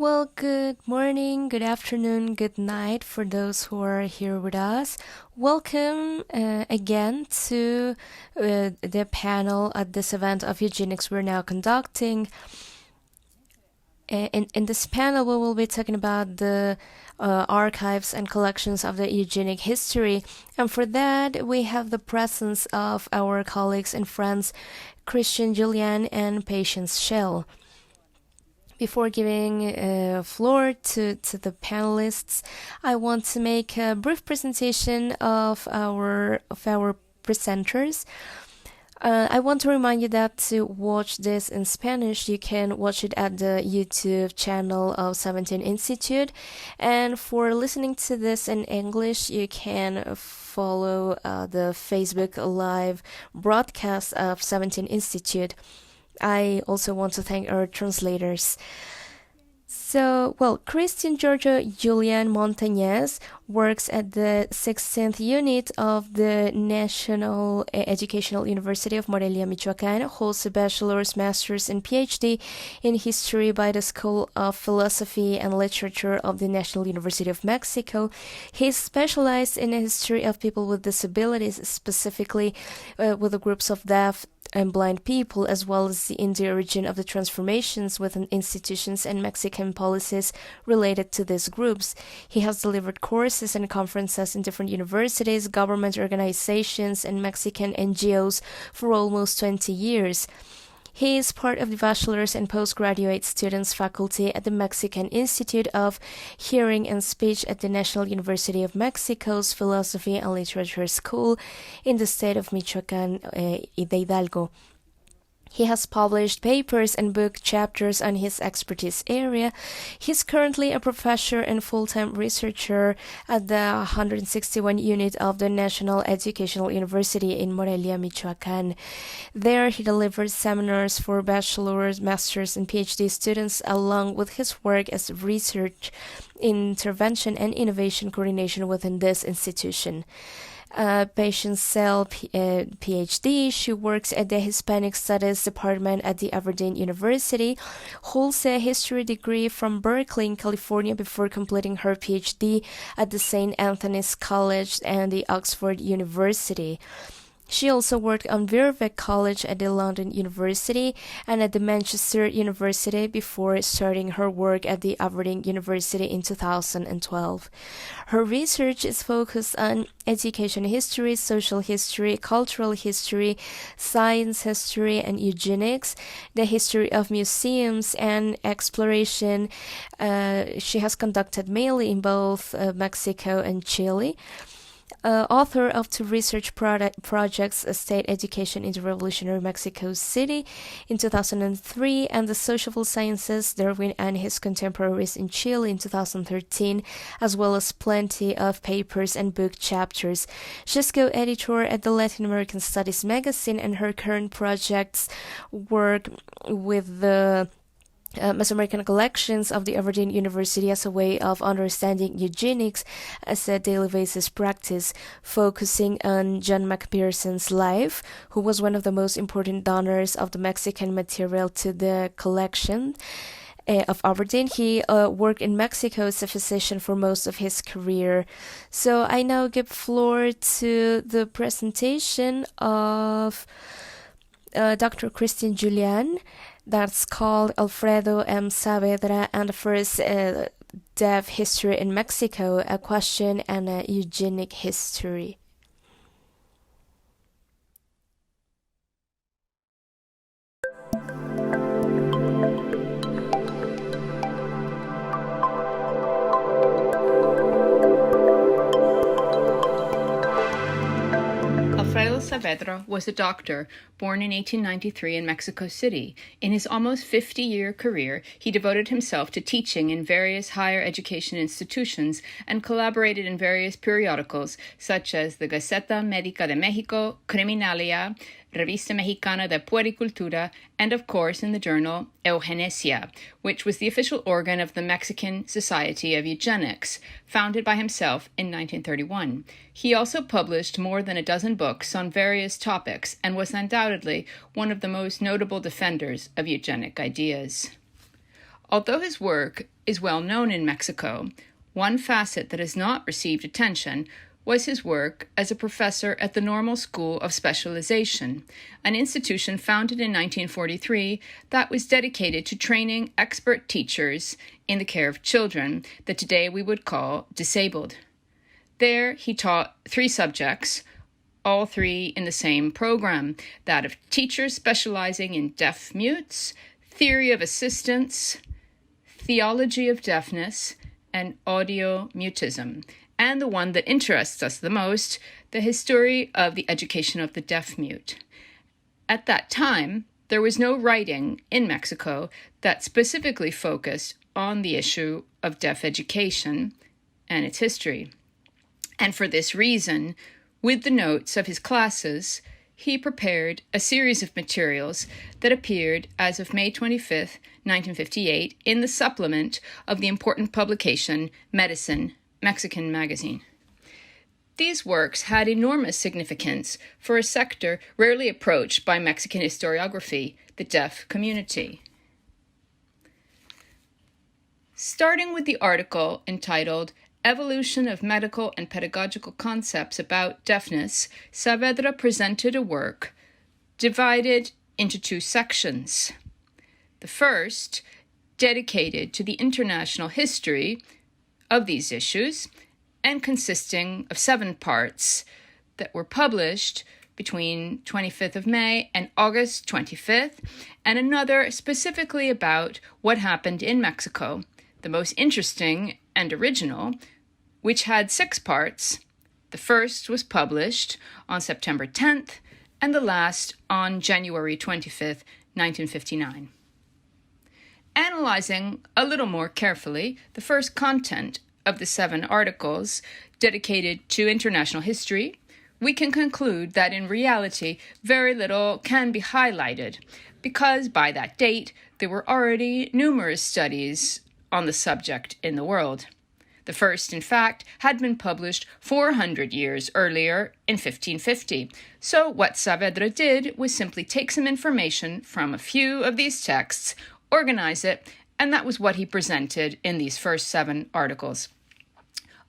Well, good morning, good afternoon, good night for those who are here with us. Welcome again to the panel at this event of eugenics we're now conducting. In this panel, we will be talking about the archives and collections of the eugenic history. And for that, we have the presence of our colleagues and friends, Julian and Patience Schell. Before giving floor to the panelists, I want to make a brief presentation of our presenters. I want to remind you that to watch this in Spanish, you can watch it at the YouTube channel of 17 Institute. And for listening to this in English, you can follow the Facebook live broadcast of 17 Institute. I also want to thank our translators. So, Giorgio Julian Montagnes works at the 16th unit of the National Educational University of Morelia, Michoacán, holds a bachelor's, master's, and PhD in history by the School of Philosophy and Literature of the National University of Mexico. He is specialized in the history of people with disabilities, specifically with the groups of deaf and blind people, as well as in the origin of the transformations within institutions and Mexican policies related to these groups. He has delivered courses and conferences in different universities, government organizations, and Mexican NGOs for almost 20 years. He is part of the bachelor's and postgraduate students faculty at the Mexican Institute of Hearing and Speech at the National University of Mexico's Philosophy and Literature School in the state of Michoacán de Hidalgo. He has published papers and book chapters on his expertise area. He's currently a professor and full-time researcher at the 161 unit of the National Educational University in Morelia, Michoacán. There, he delivers seminars for bachelor's, master's, and PhD students, along with his work as research, intervention, and innovation coordination within this institution. Patience Schell, PhD. She works at the Hispanic Studies Department at the Aberdeen University, holds a history degree from Berkeley in California before completing her PhD at the St. Anthony's College and the Oxford University. She also worked on Birkbeck College at the London University and at the Manchester University before starting her work at the Aberdeen University in 2012. Her research is focused on education history, social history, cultural history, science history, and eugenics, the history of museums, and exploration. She has conducted mainly in both Mexico and Chile. Author of two research projects, State Education in the Revolutionary Mexico City in 2003 and the Social Sciences, Darwin and His Contemporaries in Chile in 2013, as well as plenty of papers and book chapters. She's co-editor at the Latin American Studies magazine, and her current projects work with the Mesoamerican collections of the Aberdeen University as a way of understanding eugenics as a daily basis practice, focusing on John Macpherson's life, who was one of the most important donors of the Mexican material to the collection of Aberdeen. He worked in Mexico as a physician for most of his career. So I now give floor to the presentation of Dr. Christian Julian. That's called Alfredo M. Saavedra and the First Deaf History in Mexico, a Question and a Eugenic History. Alfredo Saavedra was a doctor born in 1893 in Mexico City. In his almost 50-year career, he devoted himself to teaching in various higher education institutions and collaborated in various periodicals such as the Gaceta Médica de México, Criminalia, Revista Mexicana de Puericultura, and of course in the journal Eugenesia, which was the official organ of the Mexican Society of Eugenics, founded by himself in 1931. He also published more than a dozen books on various topics and was undoubtedly one of the most notable defenders of eugenic ideas. Although his work is well known in Mexico, one facet that has not received attention was his work as a professor at the Normal School of Specialization, an institution founded in 1943 that was dedicated to training expert teachers in the care of children that today we would call disabled. There he taught 3 subjects, all 3 in the same program, that of teachers specializing in deaf-mutes, theory of assistance, theology of deafness, and audio-mutism, and the one that interests us the most, the history of the education of the deaf-mute. At that time, there was no writing in Mexico that specifically focused on the issue of deaf education and its history. And for this reason, with the notes of his classes, he prepared a series of materials that appeared as of May 25th, 1958, in the supplement of the important publication Medicine, Mexican Magazine. These works had enormous significance for a sector rarely approached by Mexican historiography, the deaf community. Starting with the article entitled Evolution of Medical and Pedagogical Concepts About Deafness, Saavedra presented a work divided into 2 sections. The first, dedicated to the international history of these issues, and consisting of 7 parts that were published between 25th of May and August 25th, and another specifically about what happened in Mexico, the most interesting and original, which had 6 parts. The first was published on September 10th, and the last on January 25th, 1959. Analyzing a little more carefully the first content of the 7 articles dedicated to international history, we can conclude that in reality very little can be highlighted, because by that date there were already numerous studies on the subject in the world. The first, in fact, had been published 400 years earlier in 1550. So what Saavedra did was simply take some information from a few of these texts, organize it, and that was what he presented in these first 7 articles.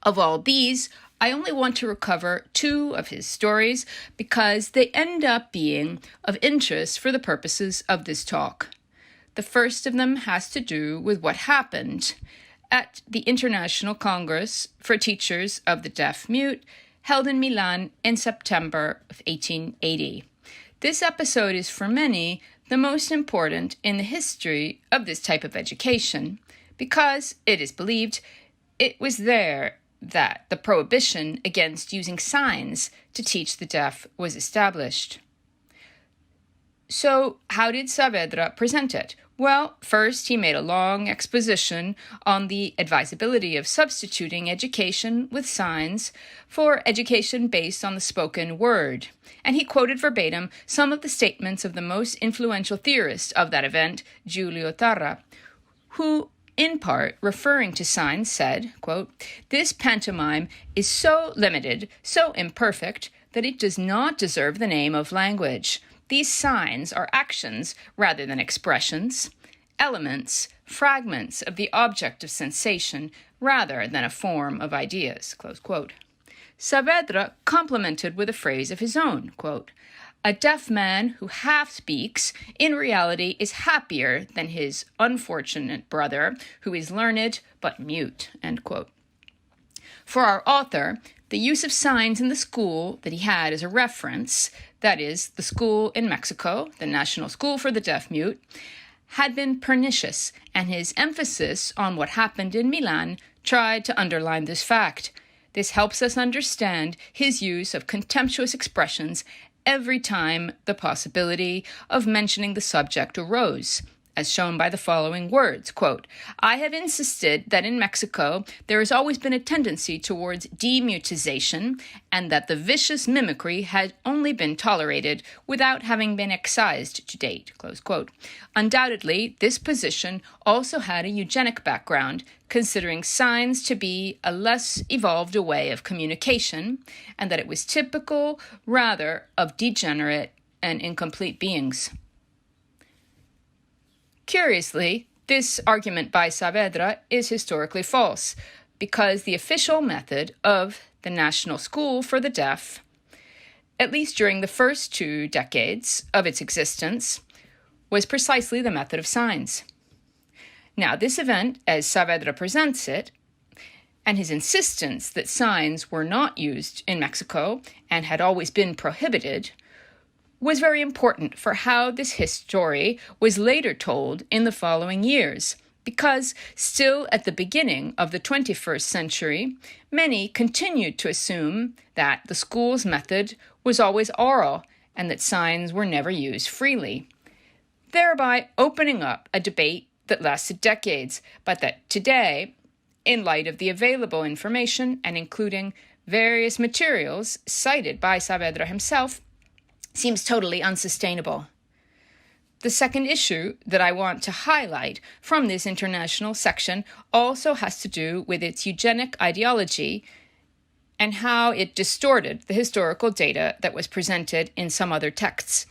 Of all these, I only want to recover 2 of his stories because they end up being of interest for the purposes of this talk. The first of them has to do with what happened at the International Congress for Teachers of the Deaf-Mute, held in Milan in September of 1880. This episode is for many the most important in the history of this type of education, because, it is believed, it was there that the prohibition against using signs to teach the deaf was established. So, how did Saavedra present it? Well, first he made a long exposition on the advisability of substituting education with signs for education based on the spoken word, and he quoted verbatim some of the statements of the most influential theorist of that event, Giulio Tarra, who, in part referring to signs, said, quote, "This pantomime is so limited, so imperfect, that it does not deserve the name of language. These signs are actions rather than expressions, elements, fragments of the object of sensation rather than a form of ideas." Close quote. Saavedra complemented with a phrase of his own, quote, "A deaf man who half speaks in reality is happier than his unfortunate brother who is learned but mute." End quote. For our author, the use of signs in the school that he had as a reference, that is, the school in Mexico, the National School for the Deaf-Mute, had been pernicious, and his emphasis on what happened in Milan tried to underline this fact. This helps us understand his use of contemptuous expressions every time the possibility of mentioning the subject arose, as shown by the following words, quote, "I have insisted that in Mexico there has always been a tendency towards demutization, and that the vicious mimicry had only been tolerated without having been excised to date." Close quote. Undoubtedly, this position also had a eugenic background, considering signs to be a less evolved way of communication, and that it was typical rather of degenerate and incomplete beings. Curiously, This argument by Saavedra is historically false, because the official method of the National School for the Deaf, at least during the first 2 decades of its existence, was precisely the method of signs. Now, this event, as Saavedra presents it, and his insistence that signs were not used in Mexico and had always been prohibited, was very important for how this history was later told in the following years, because still at the beginning of the 21st century, many continued to assume that the school's method was always oral and that signs were never used freely, thereby opening up a debate that lasted decades, but that today, in light of the available information and including various materials cited by Saavedra himself, seems totally unsustainable. The second issue that I want to highlight from this international section also has to do with its eugenic ideology and how it distorted the historical data that was presented in some other texts.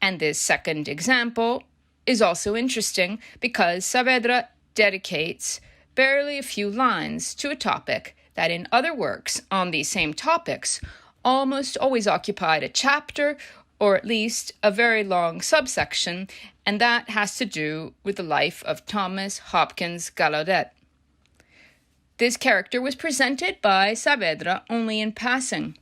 And this second example is also interesting because Saavedra dedicates barely a few lines to a topic that in other works on these same topics almost always occupied a chapter or at least a very long subsection, and that has to do with the life of Thomas Hopkins Gallaudet. This character was presented by Saavedra only in passing,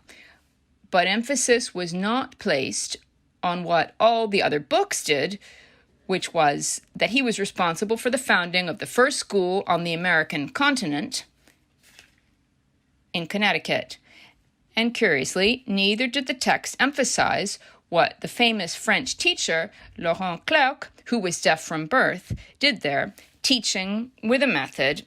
but emphasis was not placed on what all the other books did, which was that he was responsible for the founding of the first school on the American continent in Connecticut. And curiously, neither did the text emphasize what the famous French teacher, Laurent Clerc, who was deaf from birth, did there, teaching with a method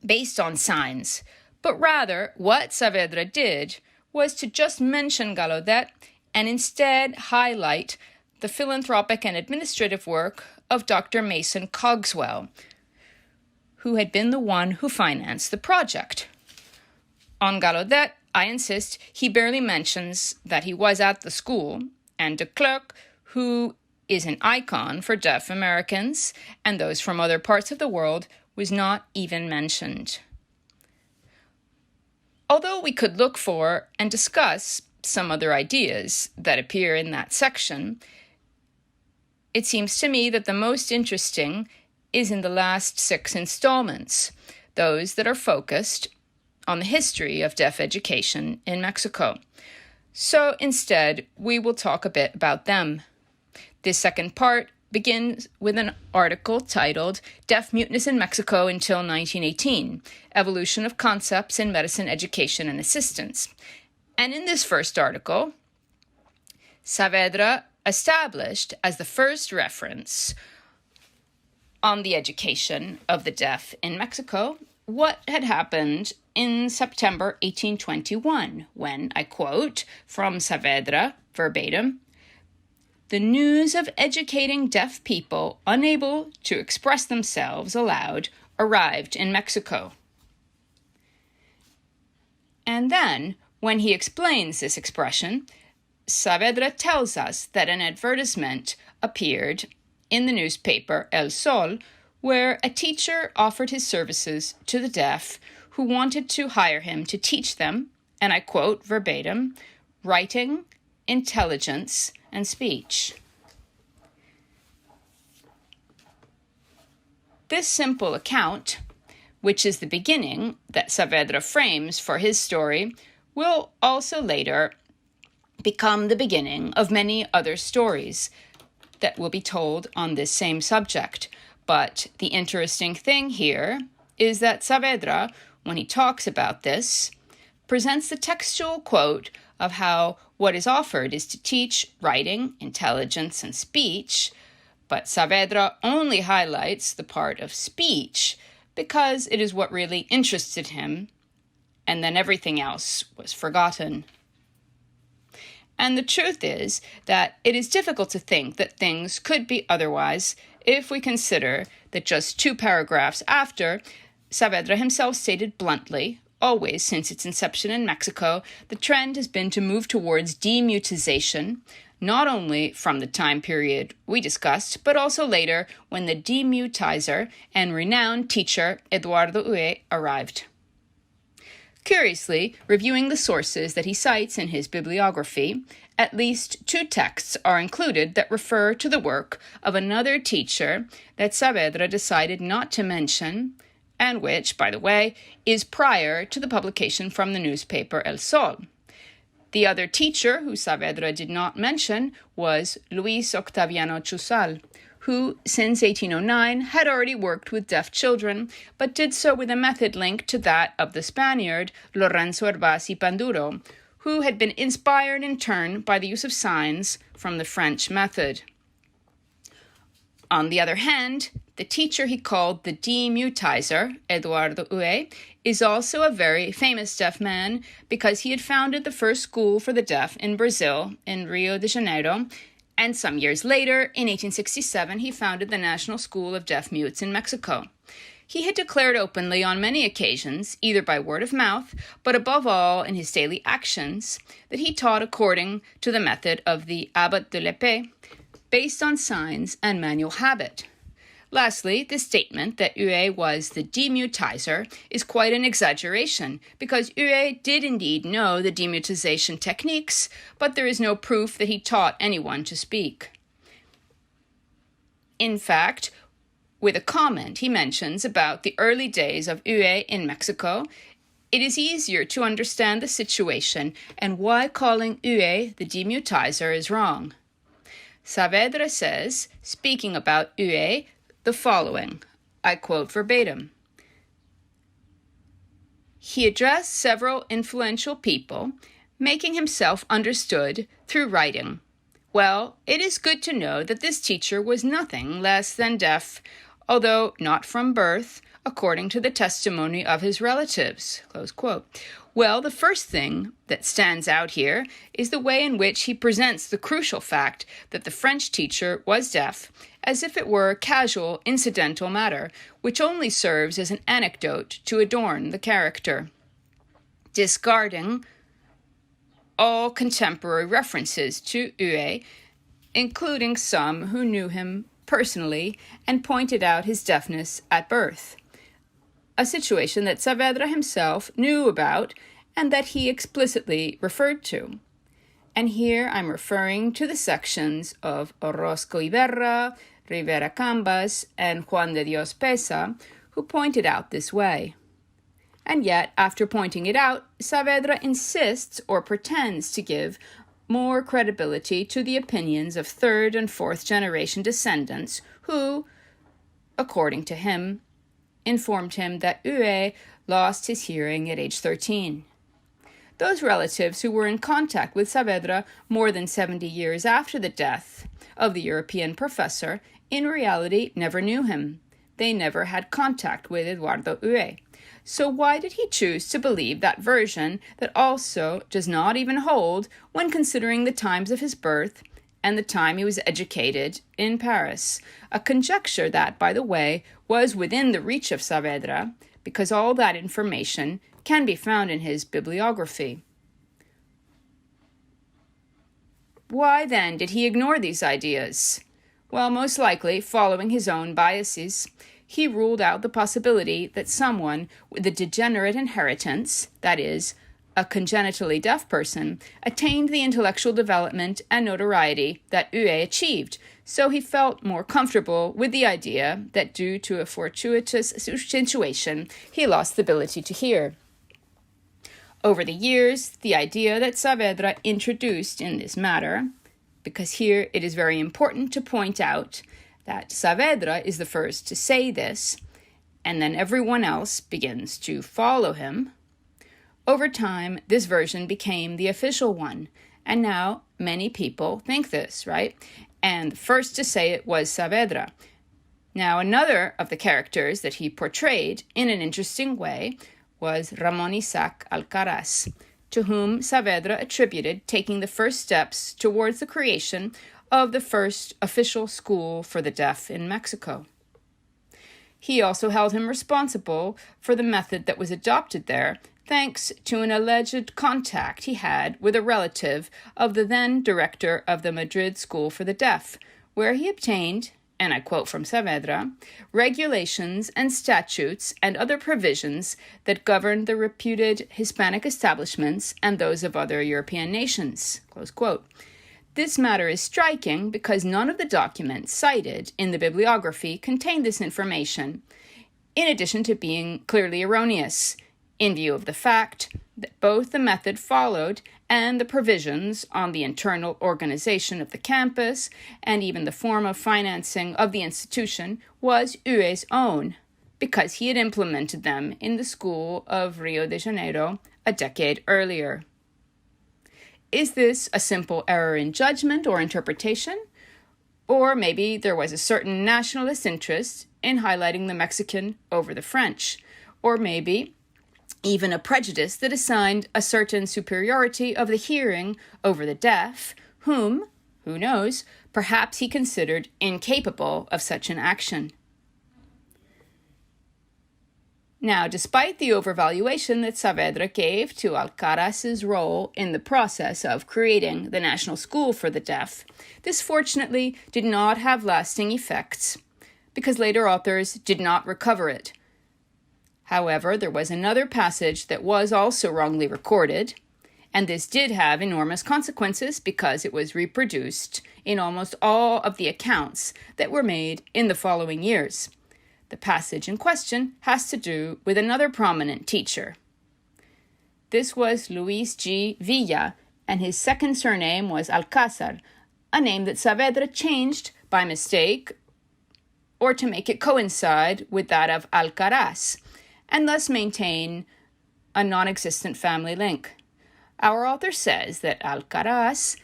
based on signs. But rather, what Saavedra did was to just mention Gallaudet and instead highlight the philanthropic and administrative work of Dr. Mason Cogswell, who had been the one who financed the project. On Gallaudet, I insist, he barely mentions that he was at the school, and de Clerc, who is an icon for deaf Americans and those from other parts of the world, was not even mentioned. Although we could look for and discuss some other ideas that appear in that section, it seems to me that the most interesting is in the last 6 installments, those that are focused on the history of deaf education in Mexico. So instead, we will talk a bit about them. This second part begins with an article titled Deaf Muteness in Mexico Until 1918, Evolution of Concepts in Medicine, Education, and Assistance. And in this first article, Saavedra established as the first reference on the education of the deaf in Mexico what had happened in September 1821, when, I quote from Saavedra, verbatim, "The news of educating deaf people unable to express themselves aloud arrived in Mexico." And then, when he explains this expression, Saavedra tells us that an advertisement appeared in the newspaper El Sol, where a teacher offered his services to the deaf who wanted to hire him to teach them, and I quote verbatim, writing, intelligence, and speech. This simple account, which is the beginning that Saavedra frames for his story, will also later become the beginning of many other stories that will be told on this same subject. But the interesting thing here is that Saavedra, when he talks about this, presents the textual quote of how what is offered is to teach writing, intelligence, and speech, but Saavedra only highlights the part of speech because it is what really interested him, and then everything else was forgotten. And the truth is that it is difficult to think that things could be otherwise if we consider that just 2 paragraphs after, Saavedra himself stated bluntly, always since its inception in Mexico, the trend has been to move towards demutization, not only from the time period we discussed, but also later when the demutizer and renowned teacher Eduardo Huet arrived. Curiously, reviewing the sources that he cites in his bibliography, at least 2 texts are included that refer to the work of another teacher that Saavedra decided not to mention, and which, by the way, is prior to the publication from the newspaper El Sol. The other teacher who Saavedra did not mention was Luis Octaviano Chusal, who, since 1809, had already worked with deaf children, but did so with a method linked to that of the Spaniard Lorenzo Hervás y Panduro, who had been inspired in turn by the use of signs from the French method. On the other hand, the teacher he called the demutizer, Eduardo Huet, is also a very famous deaf man because he had founded the first school for the deaf in Brazil, in Rio de Janeiro, and some years later, in 1867, he founded the National School of Deaf Mutes in Mexico. He had declared openly on many occasions, either by word of mouth, but above all in his daily actions, that he taught according to the method of the Abbot de l'Épée, based on signs and manual habit. Lastly, the statement that Huet was the demutizer is quite an exaggeration, because Huet did indeed know the demutization techniques, but there is no proof that he taught anyone to speak. In fact, with a comment he mentions about the early days of Huet in Mexico, it is easier to understand the situation and why calling Huet the demutizer is wrong. Saavedra says, speaking about Huet, the following, I quote verbatim. He addressed several influential people, making himself understood through writing. Well, it is good to know that this teacher was nothing less than deaf, although not from birth, according to the testimony of his relatives. Close quote. Well, the first thing that stands out here is the way in which he presents the crucial fact that the French teacher was deaf, as if it were a casual, incidental matter, which only serves as an anecdote to adorn the character, discarding all contemporary references to Huet, including some who knew him personally and pointed out his deafness at birth, a situation that Saavedra himself knew about and that he explicitly referred to. And here I'm referring to the sections of Orozco Iberra, Rivera Cambas, and Juan de Dios Pesa, who pointed out this way. And yet, after pointing it out, Saavedra insists or pretends to give more credibility to the opinions of 3rd and 4th generation descendants who, according to him, informed him that Huet lost his hearing at age 13. Those relatives who were in contact with Saavedra more than 70 years after the death of the European professor in reality never knew him. They never had contact with Eduardo Huet. So why did he choose to believe that version that also does not even hold when considering the times of his birth and the time he was educated in Paris? A conjecture that, by the way, was within the reach of Saavedra, because all that information can be found in his bibliography. Why, then, did he ignore these ideas? Well, most likely, following his own biases, he ruled out the possibility that someone with a degenerate inheritance, that is, a congenitally deaf person, attained the intellectual development and notoriety that Huet achieved, so he felt more comfortable with the idea that due to a fortuitous situation, he lost the ability to hear. Over the years, the idea that Saavedra introduced in this matter, because here it is very important to point out that Saavedra is the first to say this, and then everyone else begins to follow him. Over time, this version became the official one, and now many people think this, right? And the first to say it was Saavedra. Now, another of the characters that he portrayed in an interesting way was Ramon Isaac Alcaraz, to whom Saavedra attributed taking the first steps towards the creation of the first official school for the deaf in Mexico. He also held him responsible for the method that was adopted there, thanks to an alleged contact he had with a relative of the then director of the Madrid School for the Deaf, where he obtained, and I quote from Saavedra, regulations and statutes and other provisions that govern the reputed Hispanic establishments and those of other European nations, close quote. This matter is striking because none of the documents cited in the bibliography contain this information, in addition to being clearly erroneous, in view of the fact that both the method followed and the provisions on the internal organization of the campus and even the form of financing of the institution was UE's own, because he had implemented them in the school of Rio de Janeiro a decade earlier. Is this a simple error in judgment or interpretation? Or maybe there was a certain nationalist interest in highlighting the Mexican over the French, or maybe even a prejudice that assigned a certain superiority of the hearing over the deaf, whom, who knows, perhaps he considered incapable of such an action. Now, despite the overvaluation that Saavedra gave to Alcaraz's role in the process of creating the National School for the Deaf, this fortunately did not have lasting effects, because later authors did not recover it. However, there was another passage that was also wrongly recorded, and this did have enormous consequences because it was reproduced in almost all of the accounts that were made in the following years. The passage in question has to do with another prominent teacher. This was Luis G. Villa, and his second surname was Alcázar, a name that Saavedra changed by mistake or to make it coincide with that of Alcaraz, and thus maintain a non-existent family link. Our author says that Alcaraz,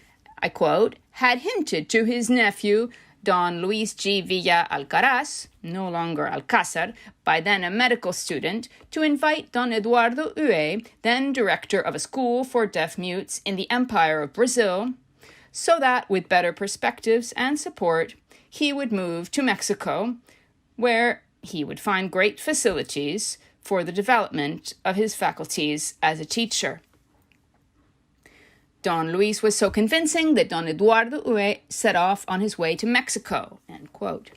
I quote, had hinted to his nephew, Don Luis G. Villa Alcaraz, no longer Alcázar, by then a medical student, to invite Don Eduardo Ue, then director of a school for deaf-mutes in the Empire of Brazil, so that, with better perspectives and support, he would move to Mexico, where he would find great facilities for the development of his faculties as a teacher. Don Luis was so convincing that Don Eduardo Ue set off on his way to Mexico, end quote.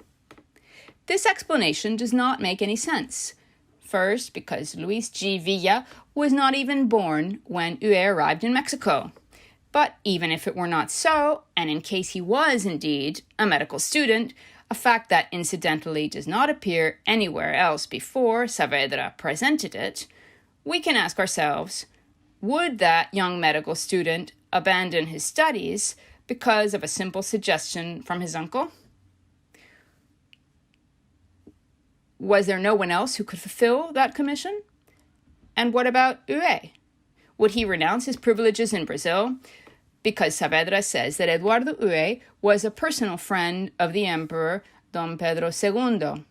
This explanation does not make any sense. First, because Luis G. Villa was not even born when Ue arrived in Mexico. But even if it were not so, and in case he was indeed a medical student, a fact that incidentally does not appear anywhere else before Saavedra presented it, we can ask ourselves, would that young medical student abandon his studies because of a simple suggestion from his uncle? Was there no one else who could fulfill that commission? And what about Ue? Would he renounce his privileges in Brazil? Because Saavedra says that Eduardo Ue was a personal friend of the emperor Dom Pedro II.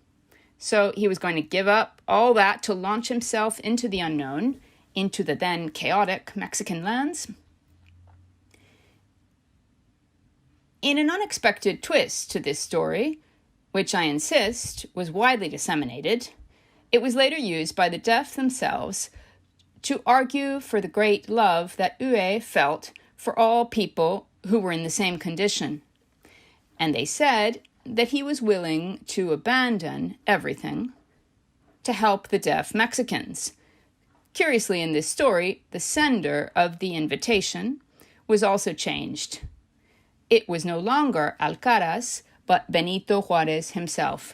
So he was going to give up all that to launch himself into the unknown, into the then chaotic Mexican lands. In an unexpected twist to this story, which I insist was widely disseminated, it was later used by the deaf themselves to argue for the great love that Ue felt for all people who were in the same condition. And they said that he was willing to abandon everything to help the deaf Mexicans. Curiously, in this story, the sender of the invitation was also changed. It was no longer Alcaraz, but Benito Juárez himself.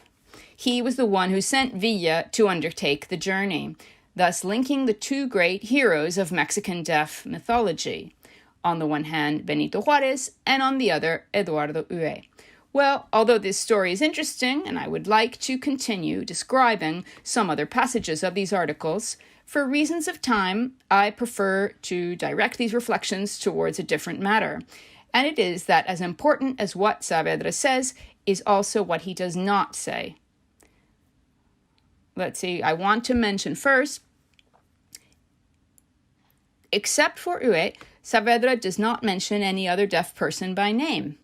He was the one who sent Villa to undertake the journey, thus linking the two great heroes of Mexican deaf mythology. On the one hand, Benito Juárez, and on the other, Eduardo Ue. Well, although this story is interesting, and I would like to continue describing some other passages of these articles, for reasons of time, I prefer to direct these reflections towards a different matter. And it is that as important as what Saavedra says is also what he does not say. Let's see, I want to mention first, except for Ue, Saavedra does not mention any other deaf person by name,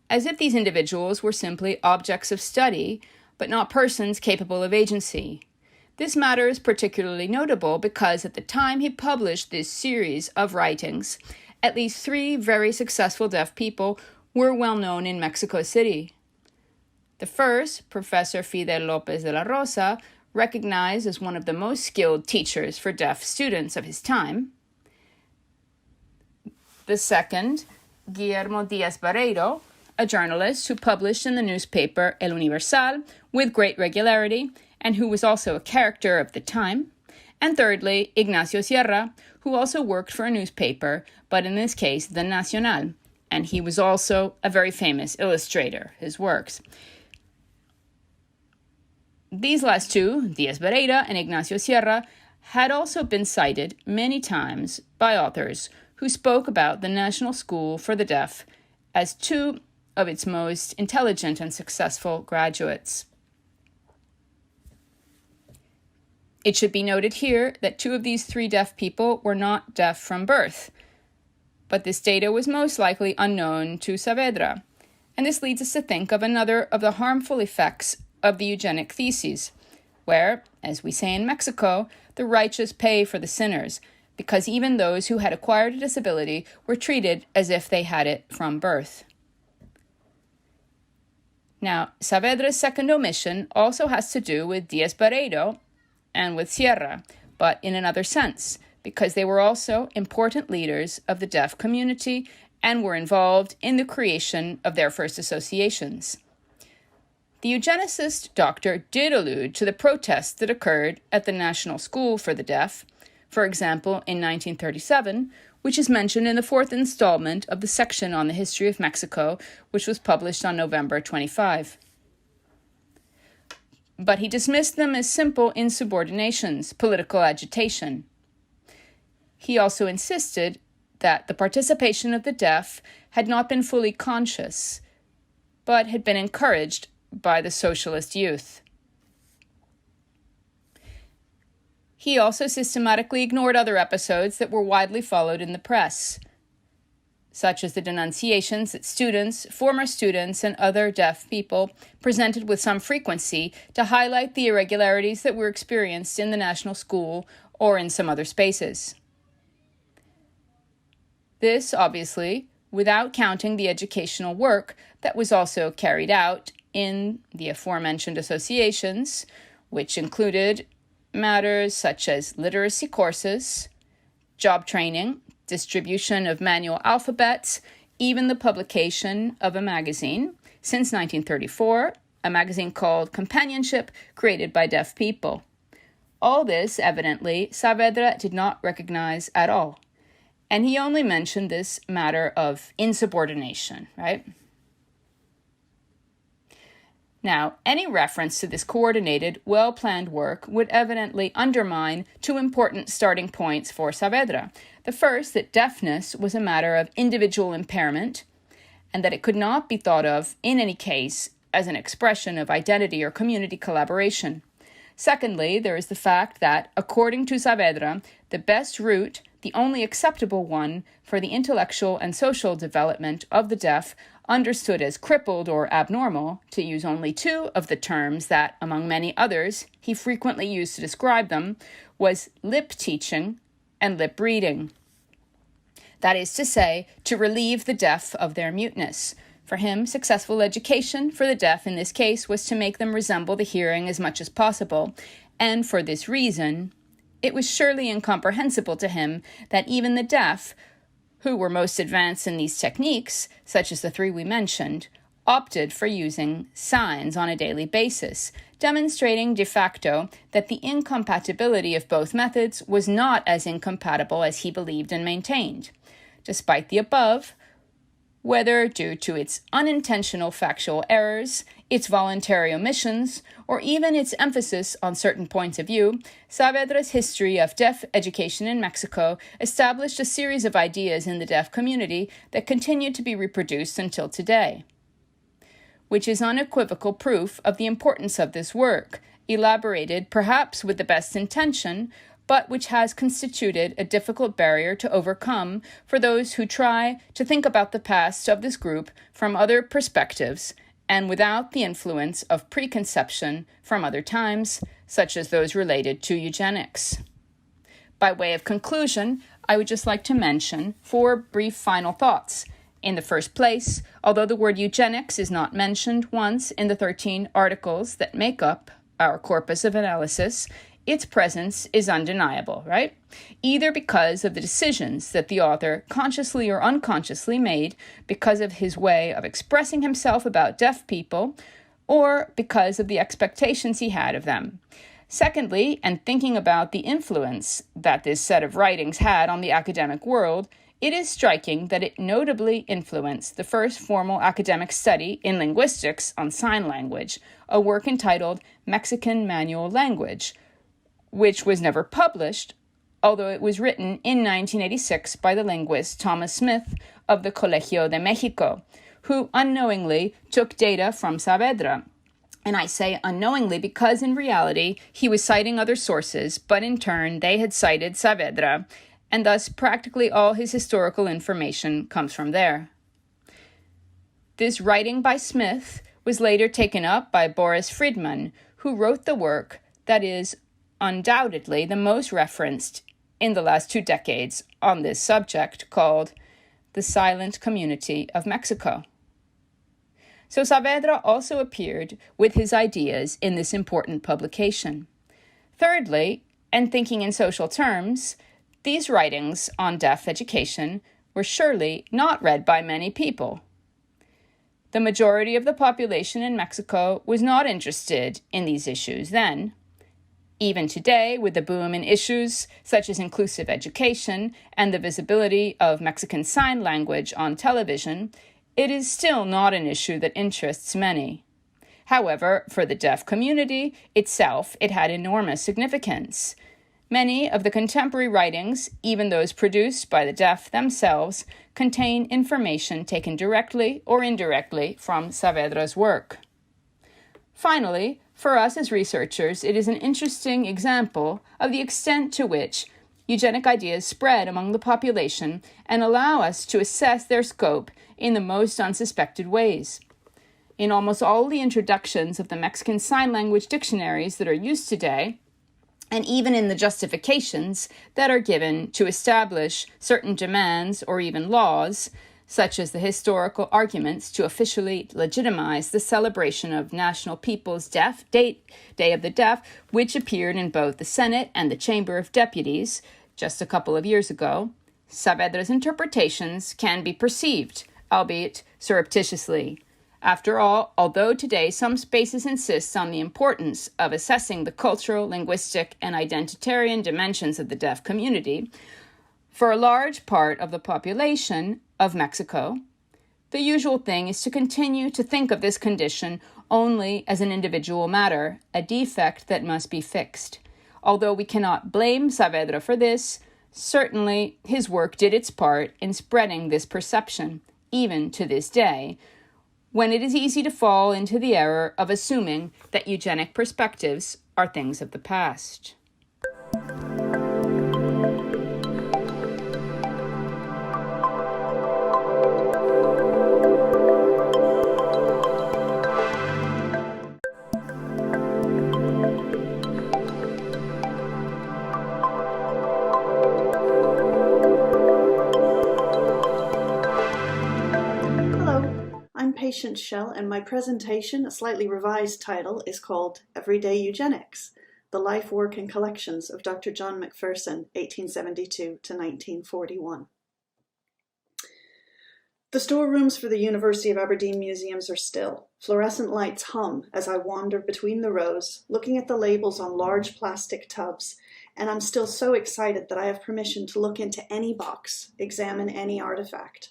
as if these individuals were simply objects of study, but not persons capable of agency. This matter is particularly notable because at the time he published this series of writings, at least 3 very successful deaf people were well known in Mexico City. The first, Professor Fidel López de la Rosa, recognized as one of the most skilled teachers for deaf students of his time. The second, Guillermo Díaz Barreiro, a journalist who published in the newspaper El Universal with great regularity and who was also a character of the time. And thirdly, Ignacio Sierra, who also worked for a newspaper, but in this case, the Nacional, and he was also a very famous illustrator, his works. These last two, Díaz Barreira and Ignacio Sierra, had also been cited many times by authors who spoke about the National School for the Deaf as 2 of its most intelligent and successful graduates. It should be noted here that 2 of these 3 deaf people were not deaf from birth, but this data was most likely unknown to Saavedra, and this leads us to think of another of the harmful effects of the eugenic theses, where, as we say in Mexico, the righteous pay for the sinners, because even those who had acquired a disability were treated as if they had it from birth. Now, Saavedra's second omission also has to do with Díaz Barreiro and with Sierra, but in another sense, because they were also important leaders of the deaf community and were involved in the creation of their first associations. The eugenicist doctor did allude to the protests that occurred at the National School for the Deaf, for example, in 1937, which is mentioned in the 4th installment of the section on the history of Mexico, which was published on November 25. But he dismissed them as simple insubordinations, political agitation. He also insisted that the participation of the deaf had not been fully conscious, but had been encouraged by the socialist youth. He also systematically ignored other episodes that were widely followed in the press, such as the denunciations that students, former students, and other deaf people presented with some frequency to highlight the irregularities that were experienced in the National School or in some other spaces. This, obviously, without counting the educational work that was also carried out in the aforementioned associations, which included matters such as literacy courses, job training, distribution of manual alphabets, even the publication of a magazine, since 1934, a magazine called Companionship, created by deaf people. All this, evidently, Saavedra did not recognize at all, and he only mentioned this matter of insubordination, right? Now, any reference to this coordinated, well-planned work would evidently undermine 2 important starting points for Saavedra. The first, that deafness was a matter of individual impairment, and that it could not be thought of, in any case, as an expression of identity or community collaboration. Secondly, there is the fact that, according to Saavedra, the best route, the only acceptable one for the intellectual and social development of the deaf, understood as crippled or abnormal, to use only 2 of the terms that, among many others, he frequently used to describe them, was lip teaching and lip reading. That is to say, to relieve the deaf of their muteness. For him, successful education for the deaf in this case was to make them resemble the hearing as much as possible, and for this reason, it was surely incomprehensible to him that even the deaf, who were most advanced in these techniques, such as the 3 we mentioned, opted for using signs on a daily basis, demonstrating de facto that the incompatibility of both methods was not as incompatible as he believed and maintained. Despite the above, whether due to its unintentional factual errors, its voluntary omissions, or even its emphasis on certain points of view, Saavedra's history of deaf education in Mexico established a series of ideas in the deaf community that continue to be reproduced until today, which is unequivocal proof of the importance of this work, elaborated perhaps with the best intention, but which has constituted a difficult barrier to overcome for those who try to think about the past of this group from other perspectives and without the influence of preconception from other times, such as those related to eugenics. By way of conclusion, I would just like to mention 4 brief final thoughts. In the first place, although the word eugenics is not mentioned once in the 13 articles that make up our corpus of analysis, its presence is undeniable, right? Either because of the decisions that the author consciously or unconsciously made because of his way of expressing himself about deaf people, or because of the expectations he had of them. Secondly, and thinking about the influence that this set of writings had on the academic world, it is striking that it notably influenced the first formal academic study in linguistics on sign language, a work entitled Mexican Manual Language, which was never published, although it was written in 1986 by the linguist Thomas Smith of the Colegio de México, who unknowingly took data from Saavedra. And I say unknowingly because in reality he was citing other sources, but in turn they had cited Saavedra, and thus practically all his historical information comes from there. This writing by Smith was later taken up by Boris Friedman, who wrote the work that is undoubtedly the most referenced in the last 2 decades on this subject, called The Silent Community of Mexico. So Saavedra also appeared with his ideas in this important publication. Thirdly, and thinking in social terms, these writings on deaf education were surely not read by many people. The majority of the population in Mexico was not interested in these issues then. Even today, with the boom in issues such as inclusive education and the visibility of Mexican Sign Language on television, it is still not an issue that interests many. However, for the deaf community itself, it had enormous significance. Many of the contemporary writings, even those produced by the deaf themselves, contain information taken directly or indirectly from Saavedra's work. Finally, for us as researchers, it is an interesting example of the extent to which eugenic ideas spread among the population and allow us to assess their scope in the most unsuspected ways. In almost all the introductions of the Mexican Sign Language dictionaries that are used today, and even in the justifications that are given to establish certain demands or even laws, such as the historical arguments to officially legitimize the celebration of National People's Day of the Deaf, which appeared in both the Senate and the Chamber of Deputies just a couple of years ago, Saavedra's interpretations can be perceived, albeit surreptitiously. After all, although today some spaces insist on the importance of assessing the cultural, linguistic, and identitarian dimensions of the deaf community, for a large part of the population of Mexico, the usual thing is to continue to think of this condition only as an individual matter, a defect that must be fixed. Although we cannot blame Saavedra for this, certainly his work did its part in spreading this perception, even to this day, when it is easy to fall into the error of assuming that eugenic perspectives are things of the past. Schell, and my presentation, a slightly revised title, is called Everyday Eugenics, The Life, Work, and Collections of Dr. John Macpherson, 1872 to 1941. The storerooms for the University of Aberdeen museums are still. Fluorescent lights hum as I wander between the rows, looking at the labels on large plastic tubs, and I'm still so excited that I have permission to look into any box, examine any artifact.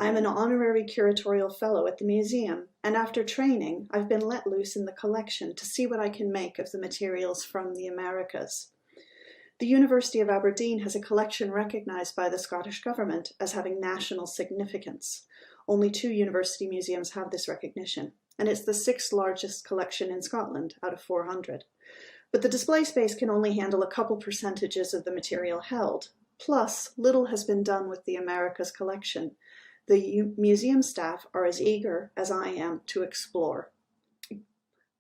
I am an honorary curatorial fellow at the museum, and after training, I've been let loose in the collection to see what I can make of the materials from the Americas. The University of Aberdeen has a collection recognized by the Scottish Government as having national significance. Only 2 university museums have this recognition, and it's the 6th largest collection in Scotland out of 400. But the display space can only handle a couple percentages of the material held. Plus, little has been done with the Americas collection. The museum staff are as eager as I am to explore.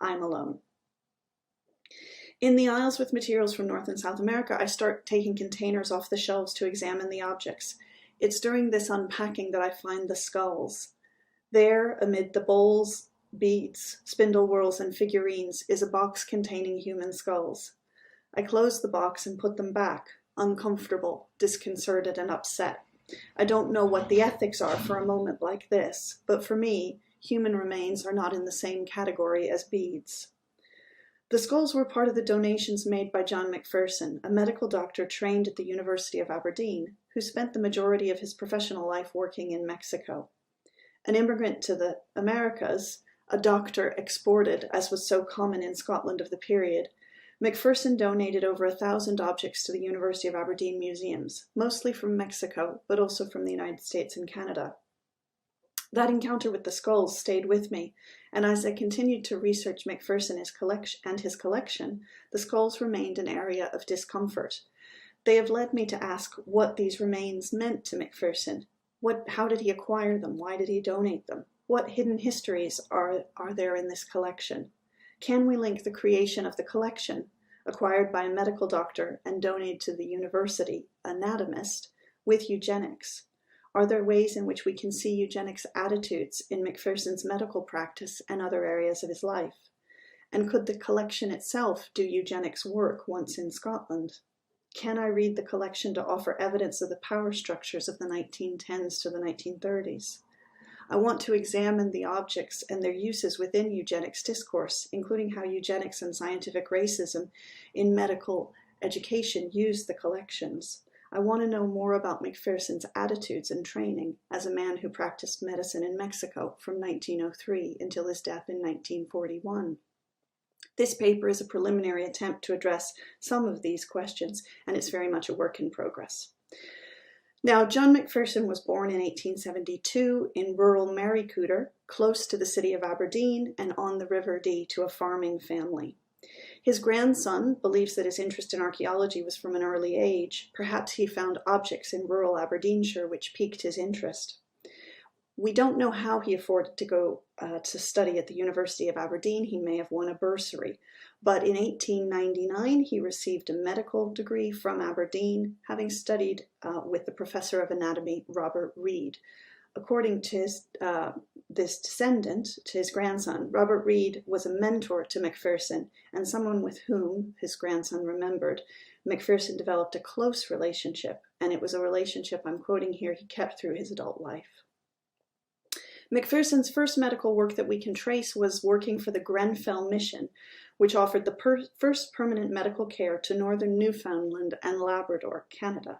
I'm alone. In the aisles with materials from North and South America, I start taking containers off the shelves to examine the objects. It's during this unpacking that I find the skulls. There, amid the bowls, beads, spindle whorls, and figurines, is a box containing human skulls. I close the box and put them back, uncomfortable, disconcerted, and upset. I don't know what the ethics are for a moment like this, but for me, human remains are not in the same category as beads. The skulls were part of the donations made by John Macpherson, a medical doctor trained at the University of Aberdeen, who spent the majority of his professional life working in Mexico. An immigrant to the Americas, a doctor exported, as was so common in Scotland of the period, Macpherson donated over 1,000 objects to the University of Aberdeen museums, mostly from Mexico, but also from the United States and Canada. That encounter with the skulls stayed with me, and as I continued to research Macpherson and his collection, the skulls remained an area of discomfort. They have led me to ask what these remains meant to Macpherson. How did he acquire them? Why did he donate them? What hidden histories are there in this collection? Can we link the creation of the collection, acquired by a medical doctor and donated to the university anatomist, with eugenics? Are there ways in which we can see eugenics attitudes in Macpherson's medical practice and other areas of his life? And could the collection itself do eugenics work once in Scotland? Can I read the collection to offer evidence of the power structures of the 1910s to the 1930s? I want to examine the objects and their uses within eugenics discourse, including how eugenics and scientific racism in medical education use the collections. I want to know more about Macpherson's attitudes and training as a man who practiced medicine in Mexico from 1903 until his death in 1941. This paper is a preliminary attempt to address some of these questions, and it's very much a work in progress. Now, John Macpherson was born in 1872 in rural Marycooter, close to the city of Aberdeen and on the River Dee, to a farming family. His grandson believes that his interest in archaeology was from an early age. Perhaps he found objects in rural Aberdeenshire which piqued his interest. We don't know how he afforded to go to study at the University of Aberdeen. He may have won a bursary. But in 1899, he received a medical degree from Aberdeen, having studied with the professor of anatomy, Robert Reid. According to this descendant, to his grandson, Robert Reid was a mentor to Macpherson and someone with whom, his grandson remembered, Macpherson developed a close relationship, and it was a relationship, I'm quoting here, he kept through his adult life. Macpherson's first medical work that we can trace was working for the Grenfell Mission, which offered the first permanent medical care to northern Newfoundland and Labrador, Canada.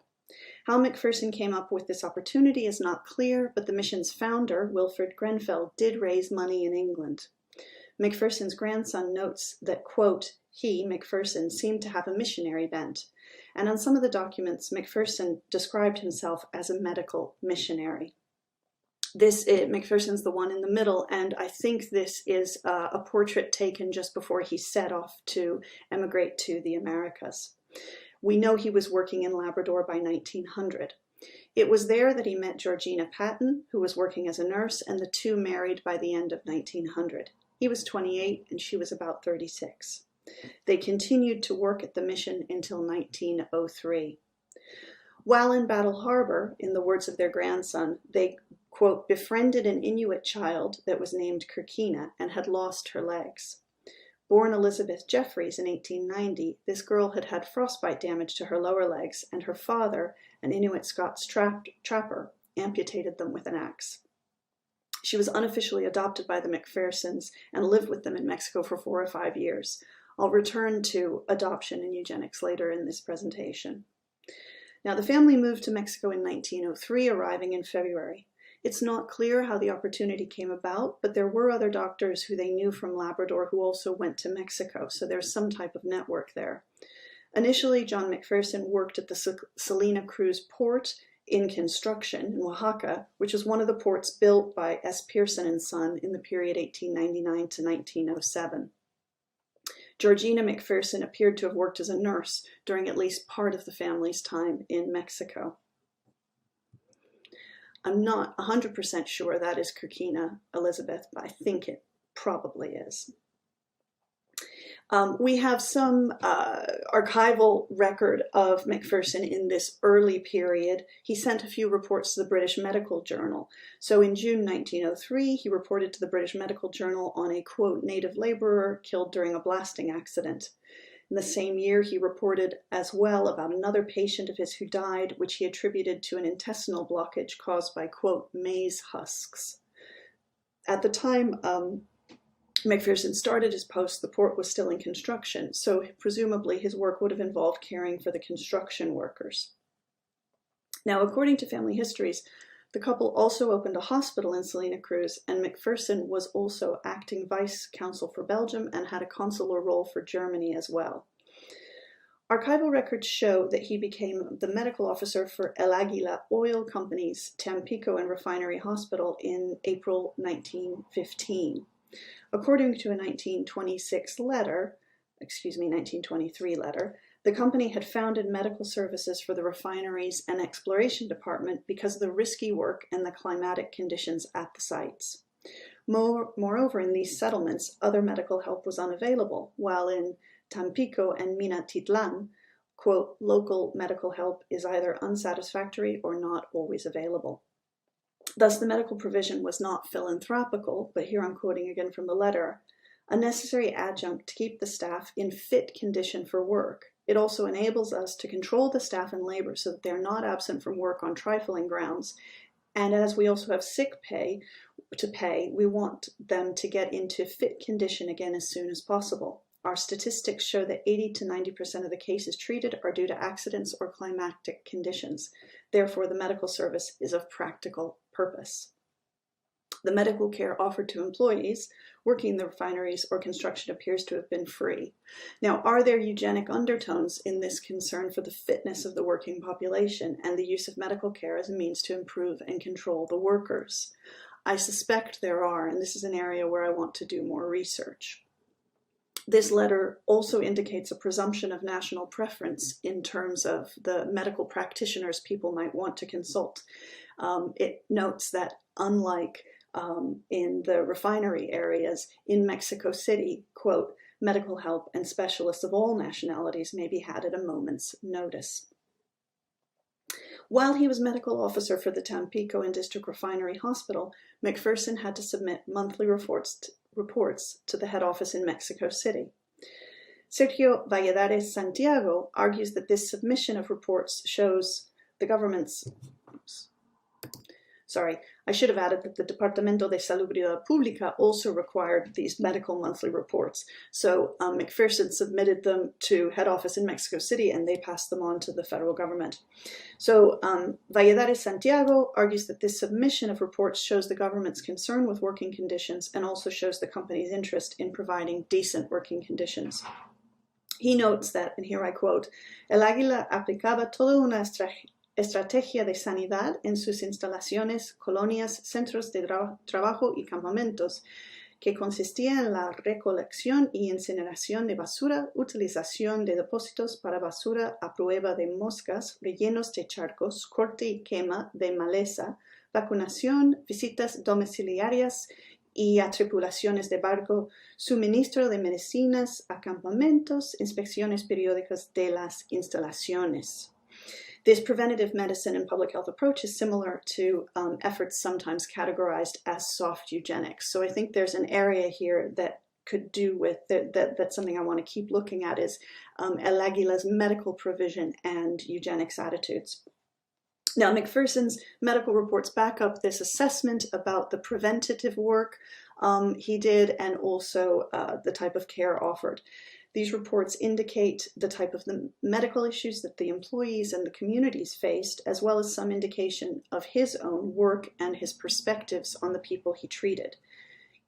How Macpherson came up with this opportunity is not clear, but the mission's founder, Wilfred Grenfell, did raise money in England. Macpherson's grandson notes that, quote, he, Macpherson, seemed to have a missionary bent, and on some of the documents, Macpherson described himself as a medical missionary. Macpherson's the one in the middle, and I think this is a portrait taken just before he set off to emigrate to the Americas. We know he was working in Labrador by 1900. It was there that he met Georgina Mcpherson, who was working as a nurse, and the two married by the end of 1900. He was 28 and she was about 36. They continued to work at the mission until 1903. While in Battle Harbor, in the words of their grandson, they, quote, befriended an Inuit child that was named Kirkina and had lost her legs. Born Elizabeth Jeffreys in 1890, this girl had had frostbite damage to her lower legs, and her father, an Inuit Scots trapper, amputated them with an axe. She was unofficially adopted by the Macphersons and lived with them in Mexico for 4 or 5 years. I'll return to adoption and eugenics later in this presentation. Now, the family moved to Mexico in 1903, arriving in February. It's not clear how the opportunity came about, but there were other doctors who they knew from Labrador who also went to Mexico, so there's some type of network there. Initially, John Macpherson worked at the Salina Cruz port in construction in Oaxaca, which was one of the ports built by S. Pearson and Son in the period 1899 to 1907. Georgina Mcpherson appeared to have worked as a nurse during at least part of the family's time in Mexico. I'm not 100% sure that is Kirkina Elizabeth, but I think it probably is. We have some archival record of Macpherson in this early period. He sent a few reports to the British Medical Journal. So in June 1903, he reported to the British Medical Journal on a, quote, native laborer killed during a blasting accident. In the same year, he reported as well about another patient of his who died, which he attributed to an intestinal blockage caused by, quote, maize husks. At the time Macpherson started his post, the port was still in construction, so presumably his work would have involved caring for the construction workers. Now, according to family histories, the couple also opened a hospital in Salina Cruz, and Macpherson was also acting vice consul for Belgium and had a consular role for Germany as well. Archival records show that he became the medical officer for El Águila Oil Company's Tampico and Refinery Hospital in April 1915. According to a 1923 letter, the company had founded medical services for the refineries and exploration department because of the risky work and the climatic conditions at the sites. Moreover, in these settlements, other medical help was unavailable, while in Tampico and Minatitlan, quote, local medical help is either unsatisfactory or not always available. Thus, the medical provision was not philanthropical, but here I'm quoting again from the letter, a necessary adjunct to keep the staff in fit condition for work. It also enables us to control the staff and labor so that they are not absent from work on trifling grounds. And as we also have sick pay to pay, we want them to get into fit condition again as soon as possible. Our statistics show that 80 to 90% of the cases treated are due to accidents or climatic conditions. Therefore, the medical service is of practical purpose. The medical care offered to employees working in the refineries or construction appears to have been free. Now, are there eugenic undertones in this concern for the fitness of the working population and the use of medical care as a means to improve and control the workers? I suspect there are, and this is an area where I want to do more research. This letter also indicates a presumption of national preference in terms of the medical practitioners people might want to consult. It notes that unlike in the refinery areas in Mexico City, quote, medical help and specialists of all nationalities may be had at a moment's notice. While he was medical officer for the Tampico and District Refinery Hospital, Macpherson had to submit monthly reports to the head office in Mexico City. Sergio Valladares Santiago argues that this submission of reports shows the government's I should have added that the Departamento de Salubridad Pública also required these medical monthly reports. So Macpherson submitted them to head office in Mexico City and they passed them on to the federal government. So Valladares Santiago argues that this submission of reports shows the government's concern with working conditions and also shows the company's interest in providing decent working conditions. He notes that, and here I quote, El Águila aplicaba toda una estrategia de sanidad en sus instalaciones, colonias, centros de trabajo y campamentos, que consistía en la recolección y incineración de basura, utilización de depósitos para basura a prueba de moscas, rellenos de charcos, corte y quema de maleza, vacunación, visitas domiciliarias y a tripulaciones de barco, suministro de medicinas a campamentos, inspecciones periódicas de las instalaciones. This preventative medicine and public health approach is similar to efforts sometimes categorized as soft eugenics. So I think there's an area here that could do with, that's something I want to keep looking at, is El Águila's medical provision and eugenics attitudes. Now, Macpherson's medical reports back up this assessment about the preventative work he did and also the type of care offered. These reports indicate the type of the medical issues that the employees and the communities faced, as well as some indication of his own work and his perspectives on the people he treated.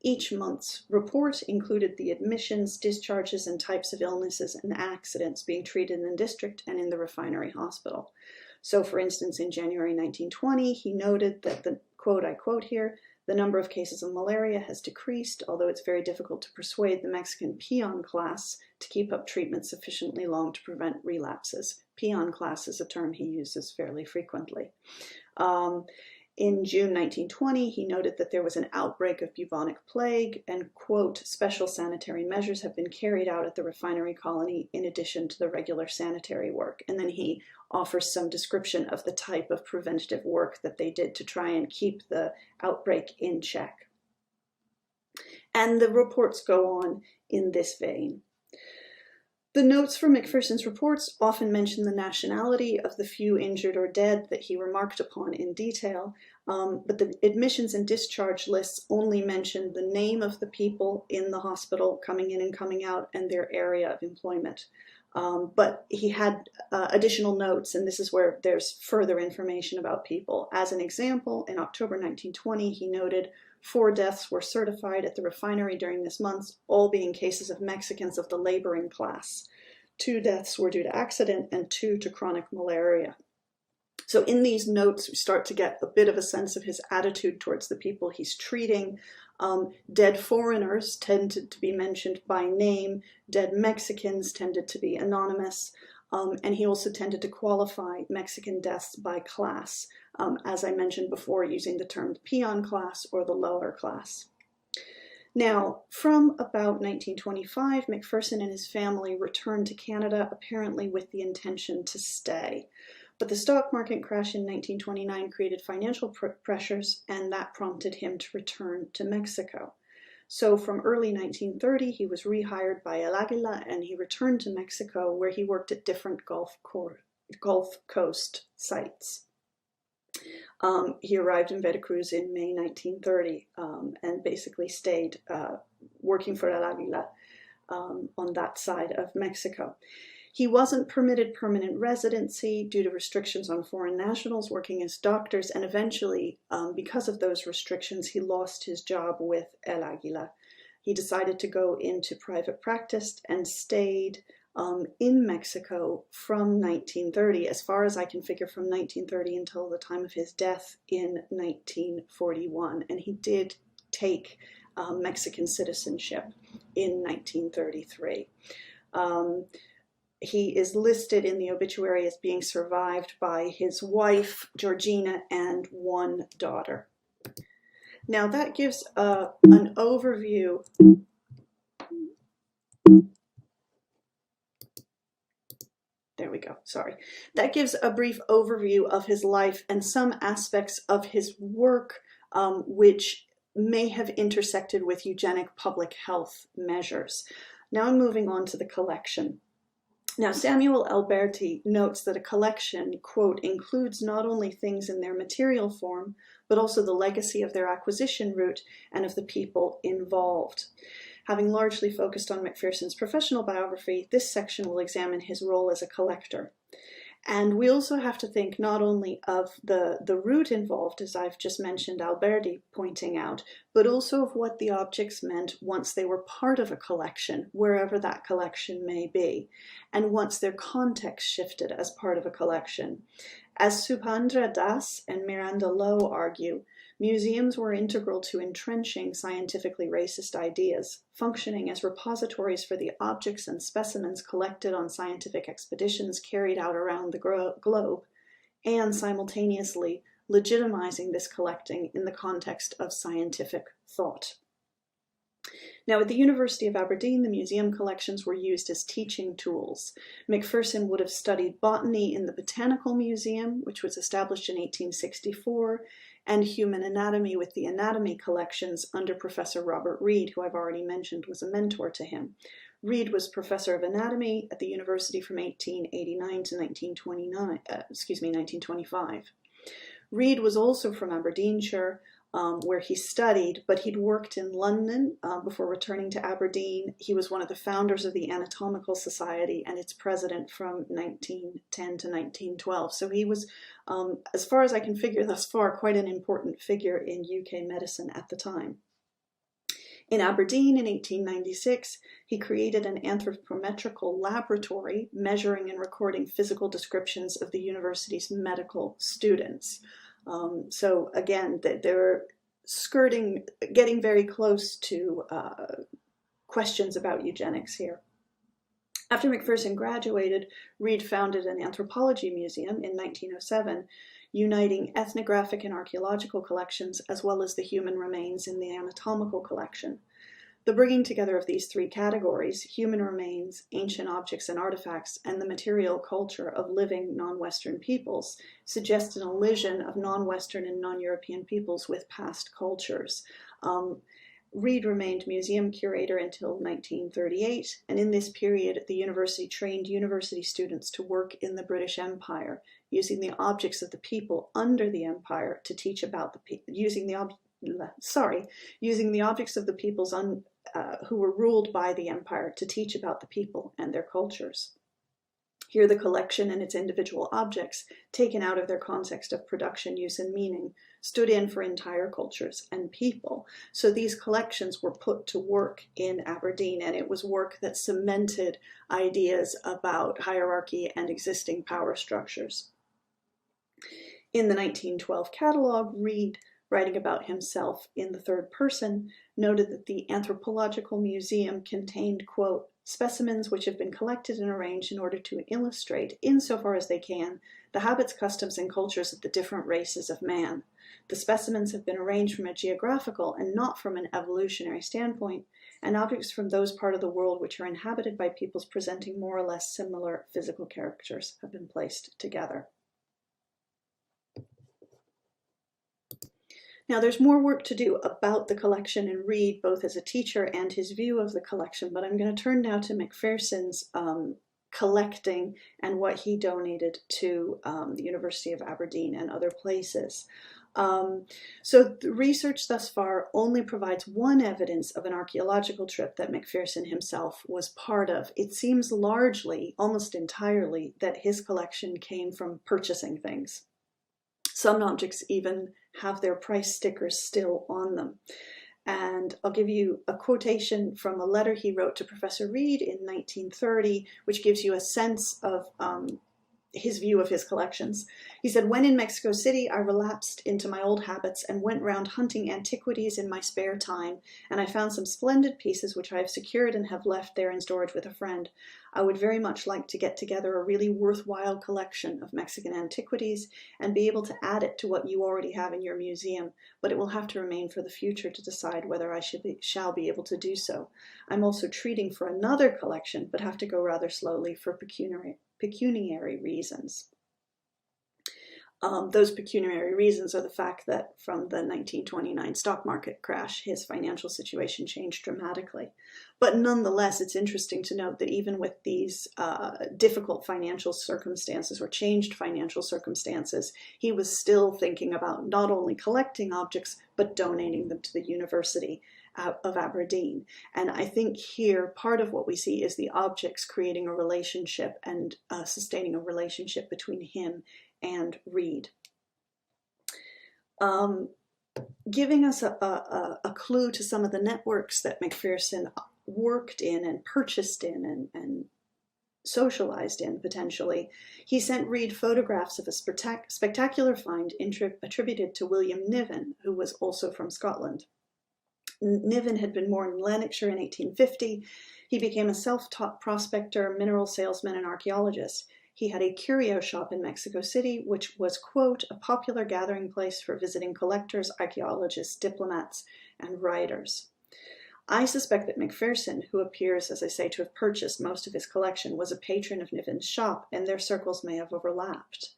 Each month's report included the admissions, discharges, and types of illnesses and accidents being treated in the district and in the refinery hospital. So, for instance, in January 1920, he noted that the, quote, I quote here, the number of cases of malaria has decreased, although it's very difficult to persuade the Mexican peon class to keep up treatment sufficiently long to prevent relapses. Peon class is a term he uses fairly frequently. In June 1920, he noted that there was an outbreak of bubonic plague and, quote, special sanitary measures have been carried out at the refinery colony in addition to the regular sanitary work. And then he offers some description of the type of preventative work that they did to try and keep the outbreak in check. And the reports go on in this vein. The notes from Macpherson's reports often mention the nationality of the few injured or dead that he remarked upon in detail, but the admissions and discharge lists only mention the name of the people in the hospital coming in and coming out and their area of employment. But he had additional notes, and this is where there's further information about people. As an example, in October 1920, he noted 4 deaths were certified at the refinery during this month, all being cases of Mexicans of the laboring class. 2 deaths were due to accident and 2 to chronic malaria. So in these notes, we start to get a bit of a sense of his attitude towards the people he's treating. Dead foreigners tended to be mentioned by name. Dead Mexicans tended to be anonymous. And he also tended to qualify Mexican deaths by class, as I mentioned before, using the term peon class or the lower class. Now, from about 1925, Macpherson and his family returned to Canada, apparently with the intention to stay. But the stock market crash in 1929 created financial pressures, and that prompted him to return to Mexico. So from early 1930, he was rehired by El Águila, and he returned to Mexico, where he worked at different Gulf Coast sites. He arrived in Veracruz in May 1930 and basically stayed working for El Águila on that side of Mexico. He wasn't permitted permanent residency due to restrictions on foreign nationals working as doctors, and eventually, because of those restrictions, he lost his job with El Águila. He decided to go into private practice and stayed in Mexico from 1930, as far as I can figure, from 1930 until the time of his death in 1941. And he did take Mexican citizenship in 1933. He is listed in the obituary as being survived by his wife, Georgina, and 1 daughter. Now that gives an overview. There we go, sorry. That gives a brief overview of his life and some aspects of his work which may have intersected with eugenic public health measures. Now I'm moving on to the collection. Now, Samuel Alberti notes that a collection, quote, includes not only things in their material form, but also the legacy of their acquisition route and of the people involved. Having largely focused on Macpherson's professional biography, this section will examine his role as a collector. And we also have to think not only of the route involved, as I've just mentioned Alberti pointing out, but also of what the objects meant once they were part of a collection, wherever that collection may be, and once their context shifted as part of a collection. As Subhandra Das and Miranda Lowe argue, museums were integral to entrenching scientifically racist ideas, functioning as repositories for the objects and specimens collected on scientific expeditions carried out around the globe, and simultaneously legitimizing this collecting in the context of scientific thought. Now, at the University of Aberdeen, the museum collections were used as teaching tools. Macpherson would have studied botany in the Botanical Museum, which was established in 1864, and human anatomy with the anatomy collections under Professor Robert Reed, who I've already mentioned was a mentor to him. Reed was professor of anatomy at the university from 1889 to 1925. Reed was also from Aberdeenshire, where he studied, but he'd worked in London before returning to Aberdeen. He was one of the founders of the Anatomical Society and its president from 1910 to 1912. So he was, as far as I can figure thus far, quite an important figure in UK medicine at the time. In Aberdeen in 1896, he created an anthropometrical laboratory measuring and recording physical descriptions of the university's medical students. So again, they're getting very close to questions about eugenics here. After Macpherson graduated, Reed founded an anthropology museum in 1907, uniting ethnographic and archaeological collections as well as the human remains in the anatomical collection. The bringing together of these three categories, human remains, ancient objects and artifacts, and the material culture of living non-Western peoples, suggests an elision of non-Western and non-European peoples with past cultures. Reed remained museum curator until 1938, and in this period, the university trained university students to work in the British Empire, using the objects of the people under the empire to teach about using the objects of the peoples who were ruled by the empire to teach about the people and their cultures. Here the collection and its individual objects, taken out of their context of production, use, and meaning, stood in for entire cultures and people. So these collections were put to work in Aberdeen, and it was work that cemented ideas about hierarchy and existing power structures. In the 1912 catalogue, Reed, writing about himself in the third person, noted that the Anthropological Museum contained, quote, specimens which have been collected and arranged in order to illustrate, insofar as they can, the habits, customs, and cultures of the different races of man. The specimens have been arranged from a geographical and not from an evolutionary standpoint, and objects from those parts of the world which are inhabited by peoples presenting more or less similar physical characters have been placed together. Now, there's more work to do about the collection and Reed, both as a teacher and his view of the collection, but I'm going to turn now to Macpherson's collecting and what he donated to the University of Aberdeen and other places. So the research thus far only provides one evidence of an archaeological trip that Macpherson himself was part of. It seems largely, almost entirely, that his collection came from purchasing things. Some objects even have their price stickers still on them. And I'll give you a quotation from a letter he wrote to Professor Reed in 1930, which gives you a sense of his view of his collections. He said, "When in Mexico City, I relapsed into my old habits and went round hunting antiquities in my spare time, and I found some splendid pieces which I have secured and have left there in storage with a friend. I would very much like to get together a really worthwhile collection of Mexican antiquities and be able to add it to what you already have in your museum, but it will have to remain for the future to decide whether I shall be able to do so. I'm also treating for another collection, but have to go rather slowly for pecuniary reasons." Those pecuniary reasons are the fact that from the 1929 stock market crash, his financial situation changed dramatically. But nonetheless, it's interesting to note that even with these difficult financial circumstances or changed financial circumstances, he was still thinking about not only collecting objects, but donating them to the University of Aberdeen. And I think here part of what we see is the objects creating a relationship and sustaining a relationship between him and Reed. Giving us a clue to some of the networks that Macpherson worked in and purchased in and socialized in, potentially, he sent Reed photographs of a spectacular find attributed to William Niven, who was also from Scotland. Niven had been born in Lanarkshire in 1850. He became a self-taught prospector, mineral salesman, and archaeologist. He had a curio shop in Mexico City, which was, quote, a popular gathering place for visiting collectors, archaeologists, diplomats, and writers. I suspect that Macpherson, who appears, as I say, to have purchased most of his collection, was a patron of Niven's shop, and their circles may have overlapped.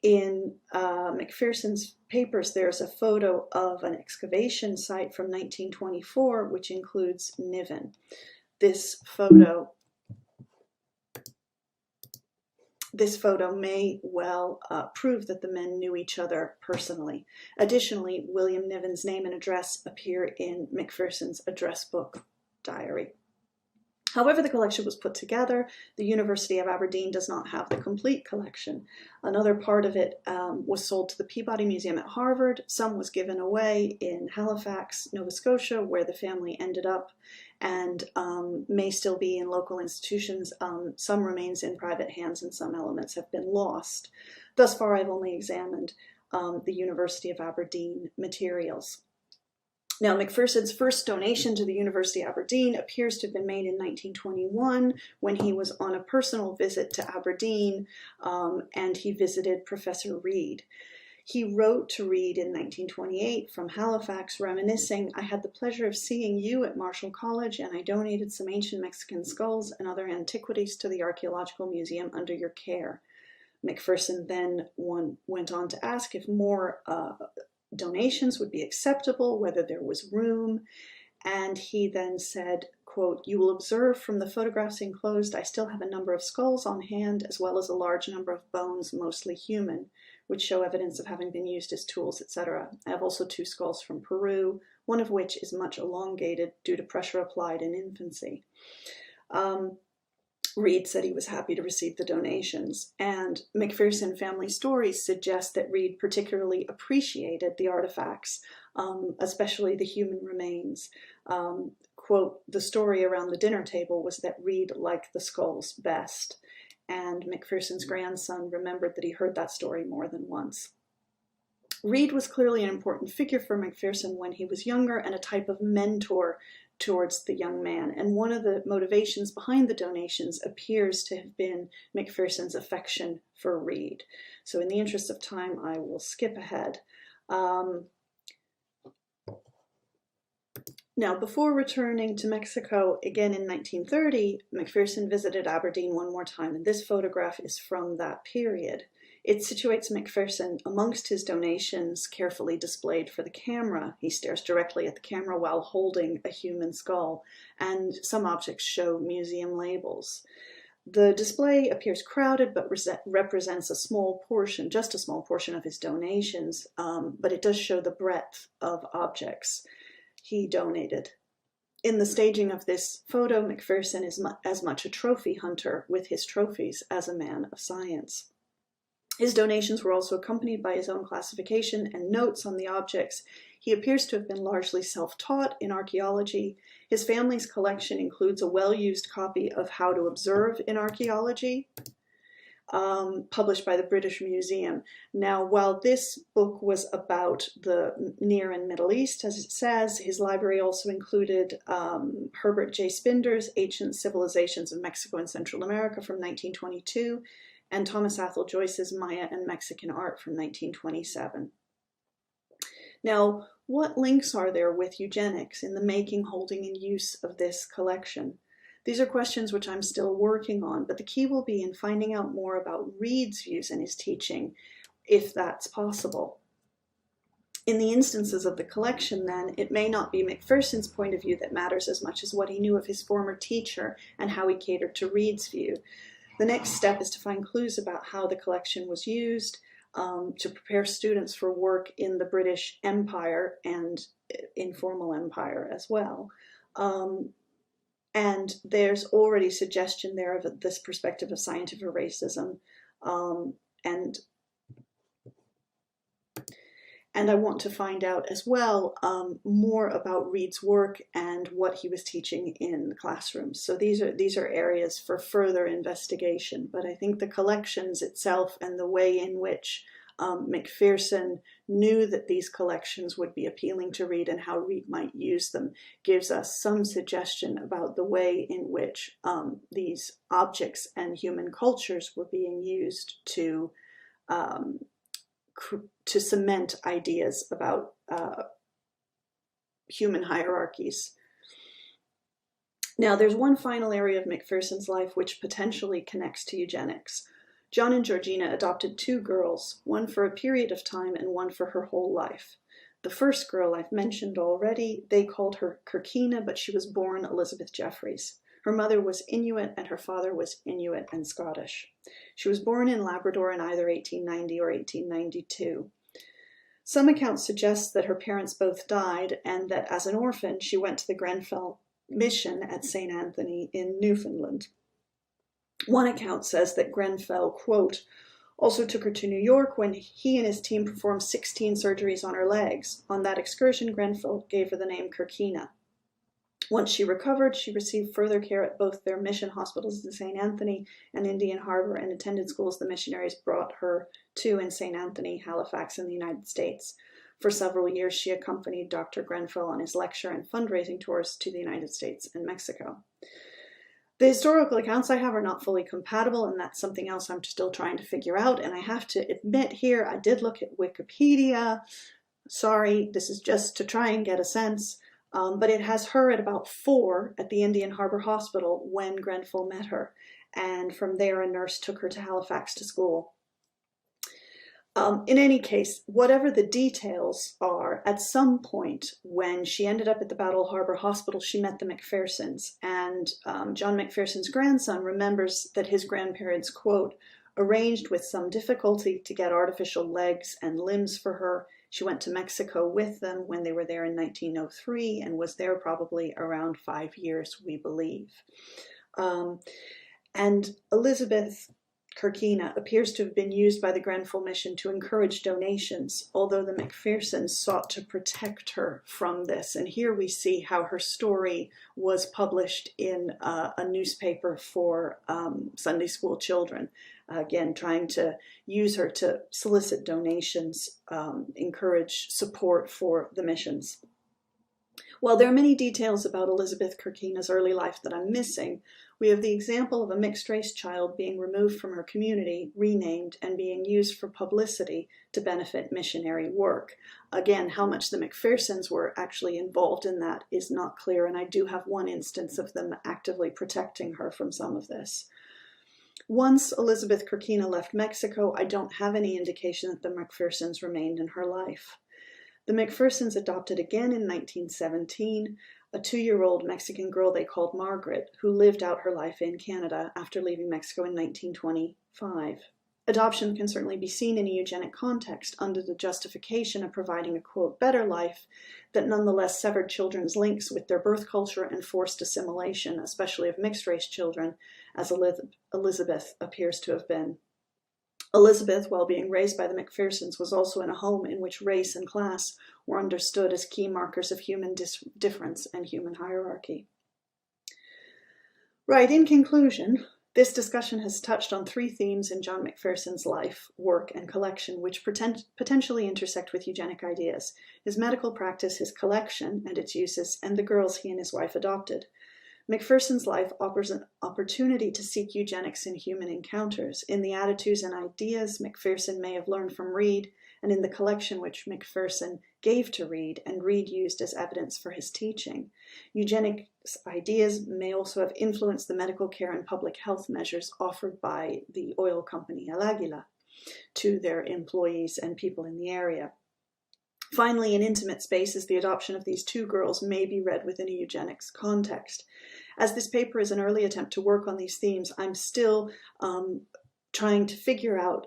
In Macpherson's papers, there's a photo of an excavation site from 1924, which includes Niven. This photo may well prove that the men knew each other personally. Additionally, William Niven's name and address appear in Macpherson's address book diary. However the collection was put together, the University of Aberdeen does not have the complete collection. Another part of it was sold to the Peabody Museum at Harvard. Some was given away in Halifax, Nova Scotia, where the family ended up, and may still be in local institutions. Some remains in private hands and some elements have been lost. Thus far, I've only examined the University of Aberdeen materials. Now, Macpherson's first donation to the University of Aberdeen appears to have been made in 1921 when he was on a personal visit to Aberdeen and he visited Professor Reed. He wrote to Reed in 1928 from Halifax, reminiscing, "I had the pleasure of seeing you at Marshall College, and I donated some ancient Mexican skulls and other antiquities to the Archaeological Museum under your care." Macpherson then went on to ask if more donations would be acceptable, whether there was room, and he then said, quote, "You will observe from the photographs enclosed, I still have a number of skulls on hand, as well as a large number of bones, mostly human, which show evidence of having been used as tools, etc. I have also 2 skulls from Peru, one of which is much elongated due to pressure applied in infancy." Reed said he was happy to receive the donations, and Macpherson family stories suggest that Reed particularly appreciated the artifacts, especially the human remains. Quote, "The story around the dinner table was that Reed liked the skulls best," and Macpherson's grandson remembered that he heard that story more than once. Reed was clearly an important figure for Macpherson when he was younger and a type of mentor towards the young man. And one of the motivations behind the donations appears to have been Macpherson's affection for Reed. So in the interest of time, I will skip ahead. Now, before returning to Mexico again in 1930, Macpherson visited Aberdeen one more time, and this photograph is from that period. It situates Macpherson amongst his donations carefully displayed for the camera. He stares directly at the camera while holding a human skull, and some objects show museum labels. The display appears crowded, but represents a small portion, just a small portion of his donations, but it does show the breadth of objects he donated. In the staging of this photo, Macpherson is as much a trophy hunter with his trophies as a man of science. His donations were also accompanied by his own classification and notes on the objects. He appears to have been largely self-taught in archaeology. His family's collection includes a well-used copy of How to Observe in Archaeology, published by the British Museum. Now, while this book was about the Near and Middle East, as it says, his library also included Herbert J. Spinder's Ancient Civilizations of Mexico and Central America from 1922, and Thomas Athol Joyce's Maya and Mexican Art from 1927. Now, what links are there with eugenics in the making, holding, and use of this collection? These are questions which I'm still working on, but the key will be in finding out more about Reed's views and his teaching, if that's possible. In the instances of the collection, then, it may not be Macpherson's point of view that matters as much as what he knew of his former teacher and how he catered to Reed's view. The next step is to find clues about how the collection was used to prepare students for work in the British Empire and informal empire as well. And there's already suggestion there of this perspective of scientific racism, and I want to find out as well more about Reed's work and what he was teaching in the classrooms. So these are areas for further investigation. But I think the collections itself and the way in which Macpherson knew that these collections would be appealing to Reed and how Reed might use them gives us some suggestion about the way in which these objects and human cultures were being used to cement ideas about human hierarchies. Now, there's one final area of Macpherson's life which potentially connects to eugenics. John and Georgina adopted 2 girls, one for a period of time and one for her whole life. The first girl I've mentioned already, they called her Kirkina, but she was born Elizabeth Jeffreys. Her mother was Inuit and her father was Inuit and Scottish. She was born in Labrador in either 1890 or 1892. Some accounts suggest that her parents both died and that as an orphan she went to the Grenfell mission at St. Anthony in Newfoundland. One account says that Grenfell, quote, also took her to New York when he and his team performed 16 surgeries on her legs. On that excursion, Grenfell gave her the name Kirkina. Once she recovered, she received further care at both their mission hospitals in St. Anthony and Indian Harbor and attended schools the missionaries brought her to in St. Anthony, Halifax, in the United States. For several years, she accompanied Dr. Grenfell on his lecture and fundraising tours to the United States and Mexico. The historical accounts I have are not fully compatible, and that's something else I'm still trying to figure out. And I have to admit here, I did look at Wikipedia. Sorry, this is just to try and get a sense. But it has her at about 4 at the Indian Harbor Hospital when Grenfell met her. And from there, a nurse took her to Halifax to school. In any case, whatever the details are, at some point when she ended up at the Battle Harbor Hospital, she met the Macphersons. And John Macpherson's grandson remembers that his grandparents, quote, arranged with some difficulty to get artificial legs and limbs for her. She went to Mexico with them when they were there in 1903 and was there probably around 5 years, we believe. And Elizabeth Kirkina appears to have been used by the Grenfell mission to encourage donations, although the Macphersons sought to protect her from this. And here we see how her story was published in a newspaper for Sunday school children, again, trying to use her to solicit donations, encourage support for the missions. While there are many details about Elizabeth Kirkina's early life that I'm missing, we have the example of a mixed-race child being removed from her community, renamed, and being used for publicity to benefit missionary work. Again, how much the Macphersons were actually involved in that is not clear, and I do have one instance of them actively protecting her from some of this. Once Elizabeth Kirkina left Mexico, I don't have any indication that the Macphersons remained in her life. The Macphersons adopted again in 1917 a 2-year-old Mexican girl they called Margaret, who lived out her life in Canada after leaving Mexico in 1925. Adoption can certainly be seen in a eugenic context under the justification of providing a, quote, better life that nonetheless severed children's links with their birth culture and forced assimilation, especially of mixed-race children, as Elizabeth appears to have been. Elizabeth, while being raised by the Macphersons, was also in a home in which race and class were understood as key markers of human difference and human hierarchy. Right, in conclusion, this discussion has touched on 3 themes in John Macpherson's life, work, and collection, which potentially intersect with eugenic ideas: his medical practice, his collection and its uses, and the girls he and his wife adopted. Macpherson's life offers an opportunity to seek eugenics in human encounters, in the attitudes and ideas Macpherson may have learned from Reed, and in the collection which Macpherson gave to Reed and Reed used as evidence for his teaching. Eugenics ideas may also have influenced the medical care and public health measures offered by the oil company El Águila to their employees and people in the area. Finally, in intimate spaces, the adoption of these 2 girls may be read within a eugenics context. As this paper is an early attempt to work on these themes, I'm still trying to figure out,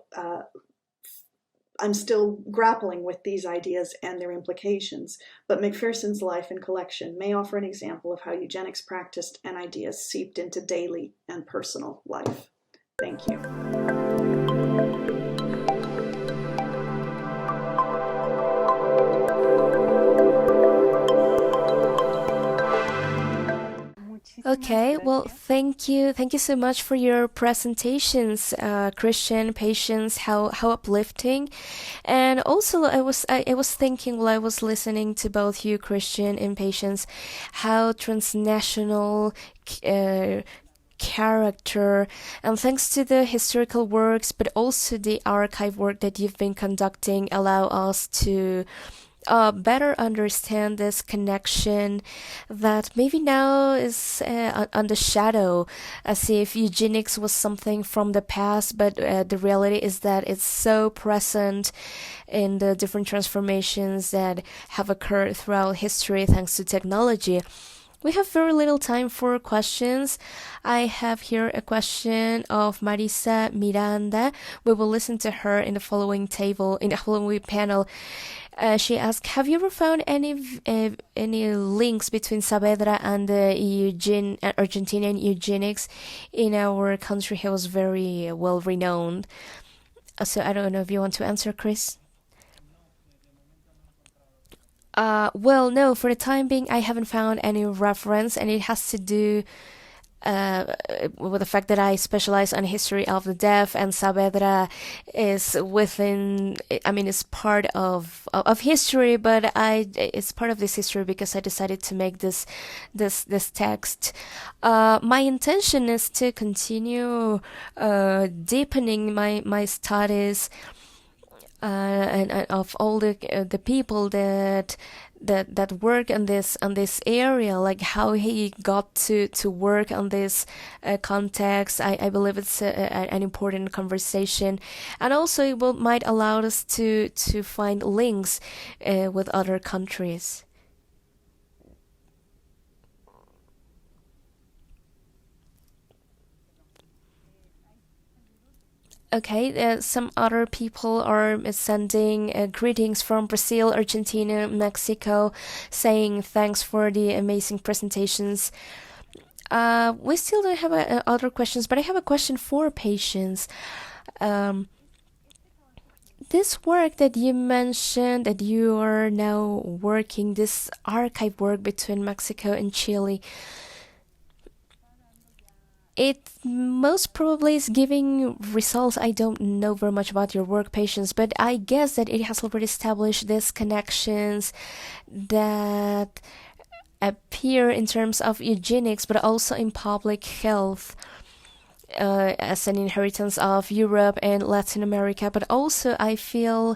I'm still grappling with these ideas and their implications, but Macpherson's life and collection may offer an example of how eugenics practiced and ideas seeped into daily and personal life. Thank you. Okay, well, thank you so much for your presentations, Christian, Patience, how uplifting. And also, I was thinking while I was listening to both you, Christian, and Patience, how transnational character, and thanks to the historical works, but also the archive work that you've been conducting, allow us to better understand this connection that maybe now is on the shadow, as if eugenics was something from the past, but the reality is that it's so present in the different transformations that have occurred throughout history thanks to technology. We have very little time for questions. I have here a question of Marisa Miranda. We will listen to her in the following panel. She asked, have you ever found any links between Saavedra and the Argentinian eugenics? In our country, he was very well renowned. So I don't know if you want to answer, Chris. Well, no, for the time being, I haven't found any reference, and it has to do with the fact that I specialize on history of the deaf, and Saavedra is within, I mean, it's part of history, but it's part of this history because I decided to make this text. My intention is to continue deepening my studies and of all the people that work on this area, like how he got to work on this context. I believe it's an important conversation, and also it might allow us to find links with other countries. Okay, some other people are sending greetings from Brazil, Argentina, Mexico, saying thanks for the amazing presentations. We still don't have other questions, but I have a question for patients. This work that you mentioned, that you are now working, this archive work between Mexico and Chile, it most probably is giving results. I don't know very much about your work, patients, but I guess that it has already established these connections that appear in terms of eugenics, but also in public health, as an inheritance of Europe and Latin America. But also I feel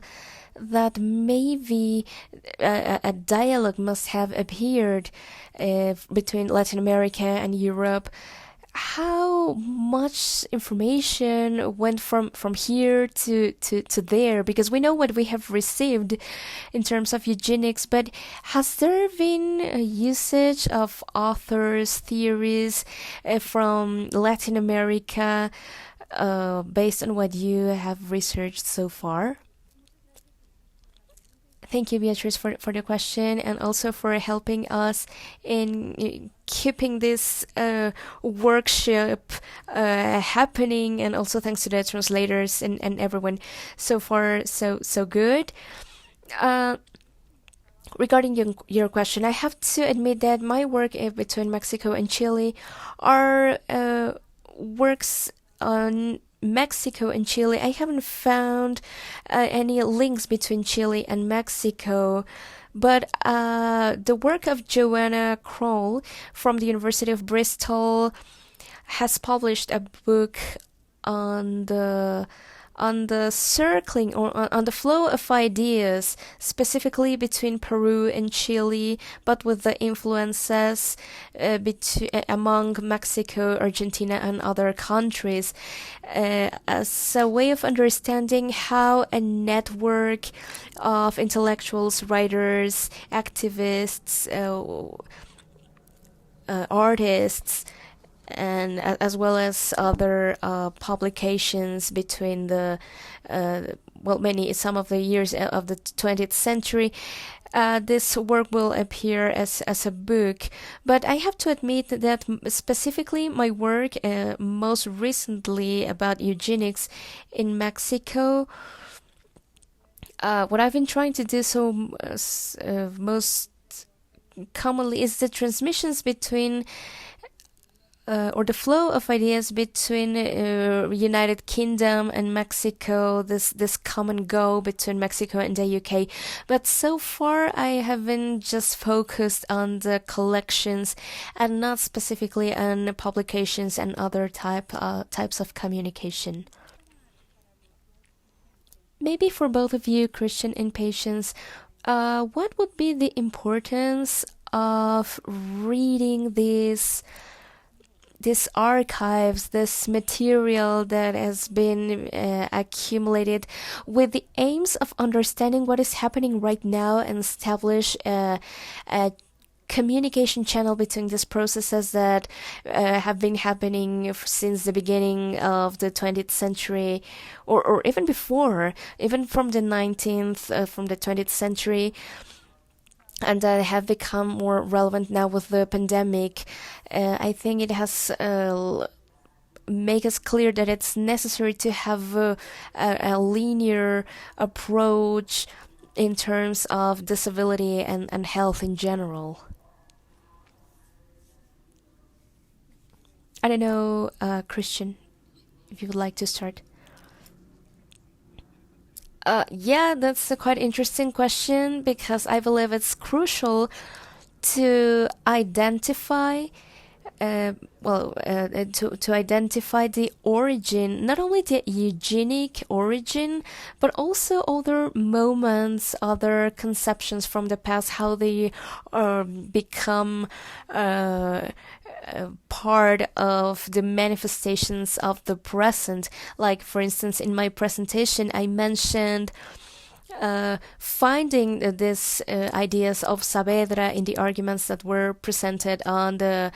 that maybe a dialogue must have appeared between Latin America and Europe. How much information went from here to there? Because we know what we have received in terms of eugenics, but has there been a usage of authors, theories from Latin America based on what you have researched so far? Thank you, Beatrice, for the question, and also for helping us in keeping this workshop happening, and also thanks to the translators and everyone. So far, so good. Regarding your question, I have to admit that my work between Mexico and Chile are works on Mexico and Chile. I haven't found any links between Chile and Mexico, but the work of Joanna Kroll from the University of Bristol has published a book on the circling or on the flow of ideas, specifically between Peru and Chile, but with the influences among Mexico, Argentina, and other countries, as a way of understanding how a network of intellectuals, writers, activists, artists, and as well as other publications between some of the years of the 20th century. This work will appear as a book, but I have to admit that specifically my work most recently about eugenics in Mexico, what I've been trying to do most commonly is the transmissions between or the flow of ideas between United Kingdom and Mexico, this common goal between Mexico and the UK. But so far I haven't just focused on the collections and not specifically on publications and other types of communication. Maybe for both of you, Christian and Patience, what would be the importance of reading these archives, this material that has been accumulated with the aims of understanding what is happening right now and establish a communication channel between these processes that have been happening since the beginning of the 20th century, or even before, even from the 19th, from the 20th century, and that have become more relevant now with the pandemic. I think it has make us clear that it's necessary to have a linear approach in terms of disability and health in general. I don't know, Christian, if you would like to start. Yeah, that's a quite interesting question because I believe it's crucial to identify to identify the origin, not only the eugenic origin, but also other moments, other conceptions from the past, how they become part of the manifestations of the present. Like, for instance, in my presentation, I mentioned finding these ideas of Saavedra in the arguments that were presented on the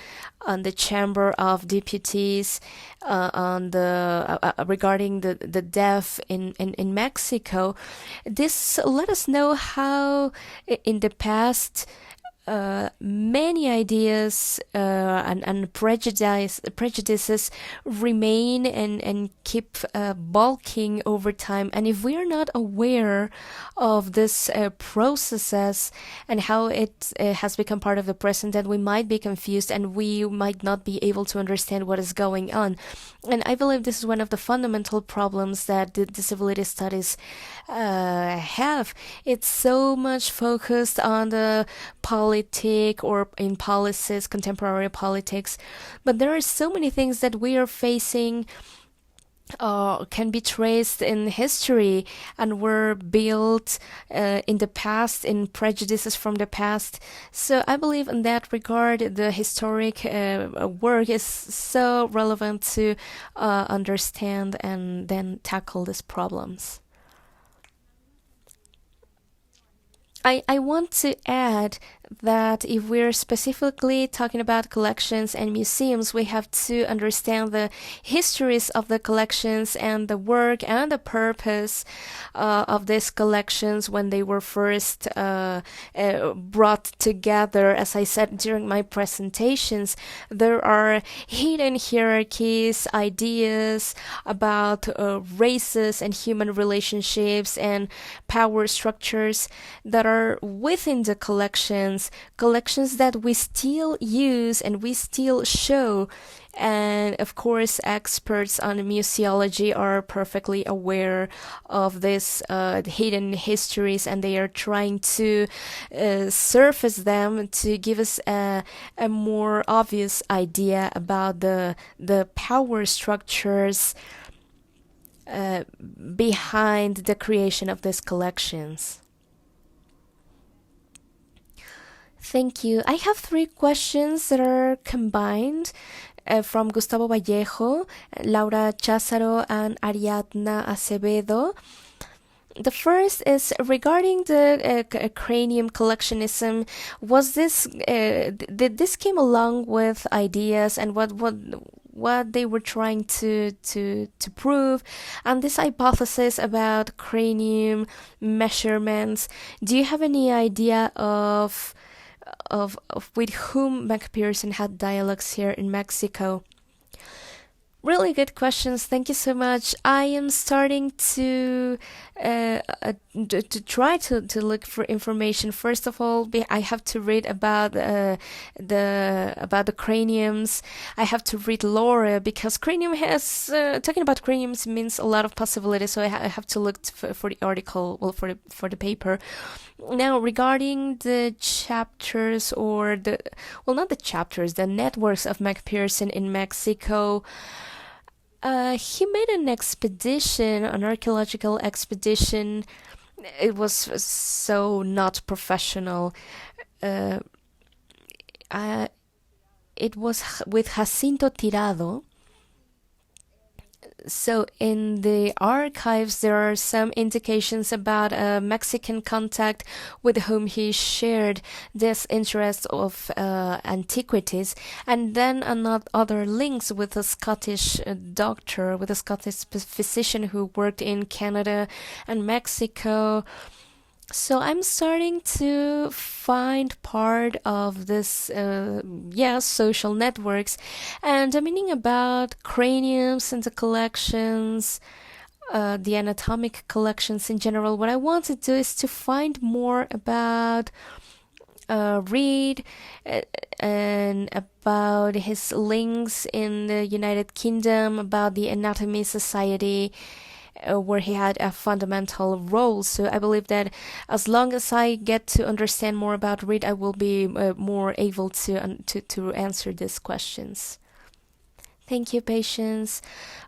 Chamber of Deputies on the regarding the deaf in Mexico. This let us know how in the past many ideas and prejudices remain and keep bulking over time. And if we are not aware of these processes and how it has become part of the present, then we might be confused and we might not be able to understand what is going on. And I believe this is one of the fundamental problems that the disability studies have. It's so much focused on the politic or in policies, contemporary politics, but there are so many things that we are facing can be traced in history and were built in the past, in prejudices from the past. So I believe in that regard, the historic work is so relevant to understand and then tackle these problems. I want to add that if we're specifically talking about collections and museums, we have to understand the histories of the collections and the work and the purpose of these collections when they were first brought together. As I said during my presentations, there are hidden hierarchies, ideas about races and human relationships and power structures that are within the collections that we still use and we still show. And of course, experts on museology are perfectly aware of these hidden histories, and they are trying to surface them to give us a more obvious idea about the power structures behind the creation of these collections. Thank you. I have 3 questions that are combined from Gustavo Vallejo, Laura Cházaro, and Ariadna Acevedo. The first is regarding the cranium collectionism. Was this did this came along with ideas and what they were trying to prove, and this hypothesis about cranium measurements? Do you have any idea of with whom Macpherson had dialogues here in Mexico? Really good questions. Thank you so much. I am starting to try to look for information. First of all, I have to read about the craniums. I have to read lore because cranium has talking about craniums means a lot of possibilities. So I have to look for the article, well, for the paper. Now, regarding the chapters or not the chapters, the networks of Macpherson in Mexico. He made an expedition, an archaeological expedition. It was so not professional. It was with Jacinto Tirado. So in the archives, there are some indications about a Mexican contact with whom he shared this interest of antiquities, and then other links with a Scottish doctor, with a Scottish physician who worked in Canada and Mexico. So I'm starting to find part of this, social networks, and the meaning about craniums and the collections, the anatomic collections in general. What I want to do is to find more about read and about his links in the United Kingdom, about the Anatomy Society, where he had a fundamental role. So I believe that as long as I get to understand more about Reed, I will be more able to answer these questions. Thank you, Patience.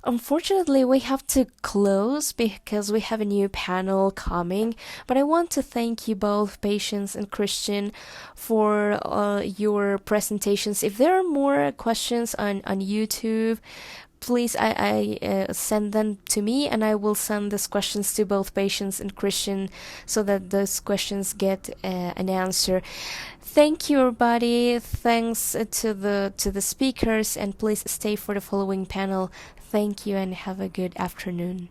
Unfortunately, we have to close because we have a new panel coming, but I want to thank you both, Patience and Christian, for your presentations. If there are more questions on YouTube, please I send them to me, and I will send these questions to both Patience and Christian so that those questions get an answer. Thank you, everybody. Thanks to the speakers, and please stay for the following panel. Thank you and have a good afternoon.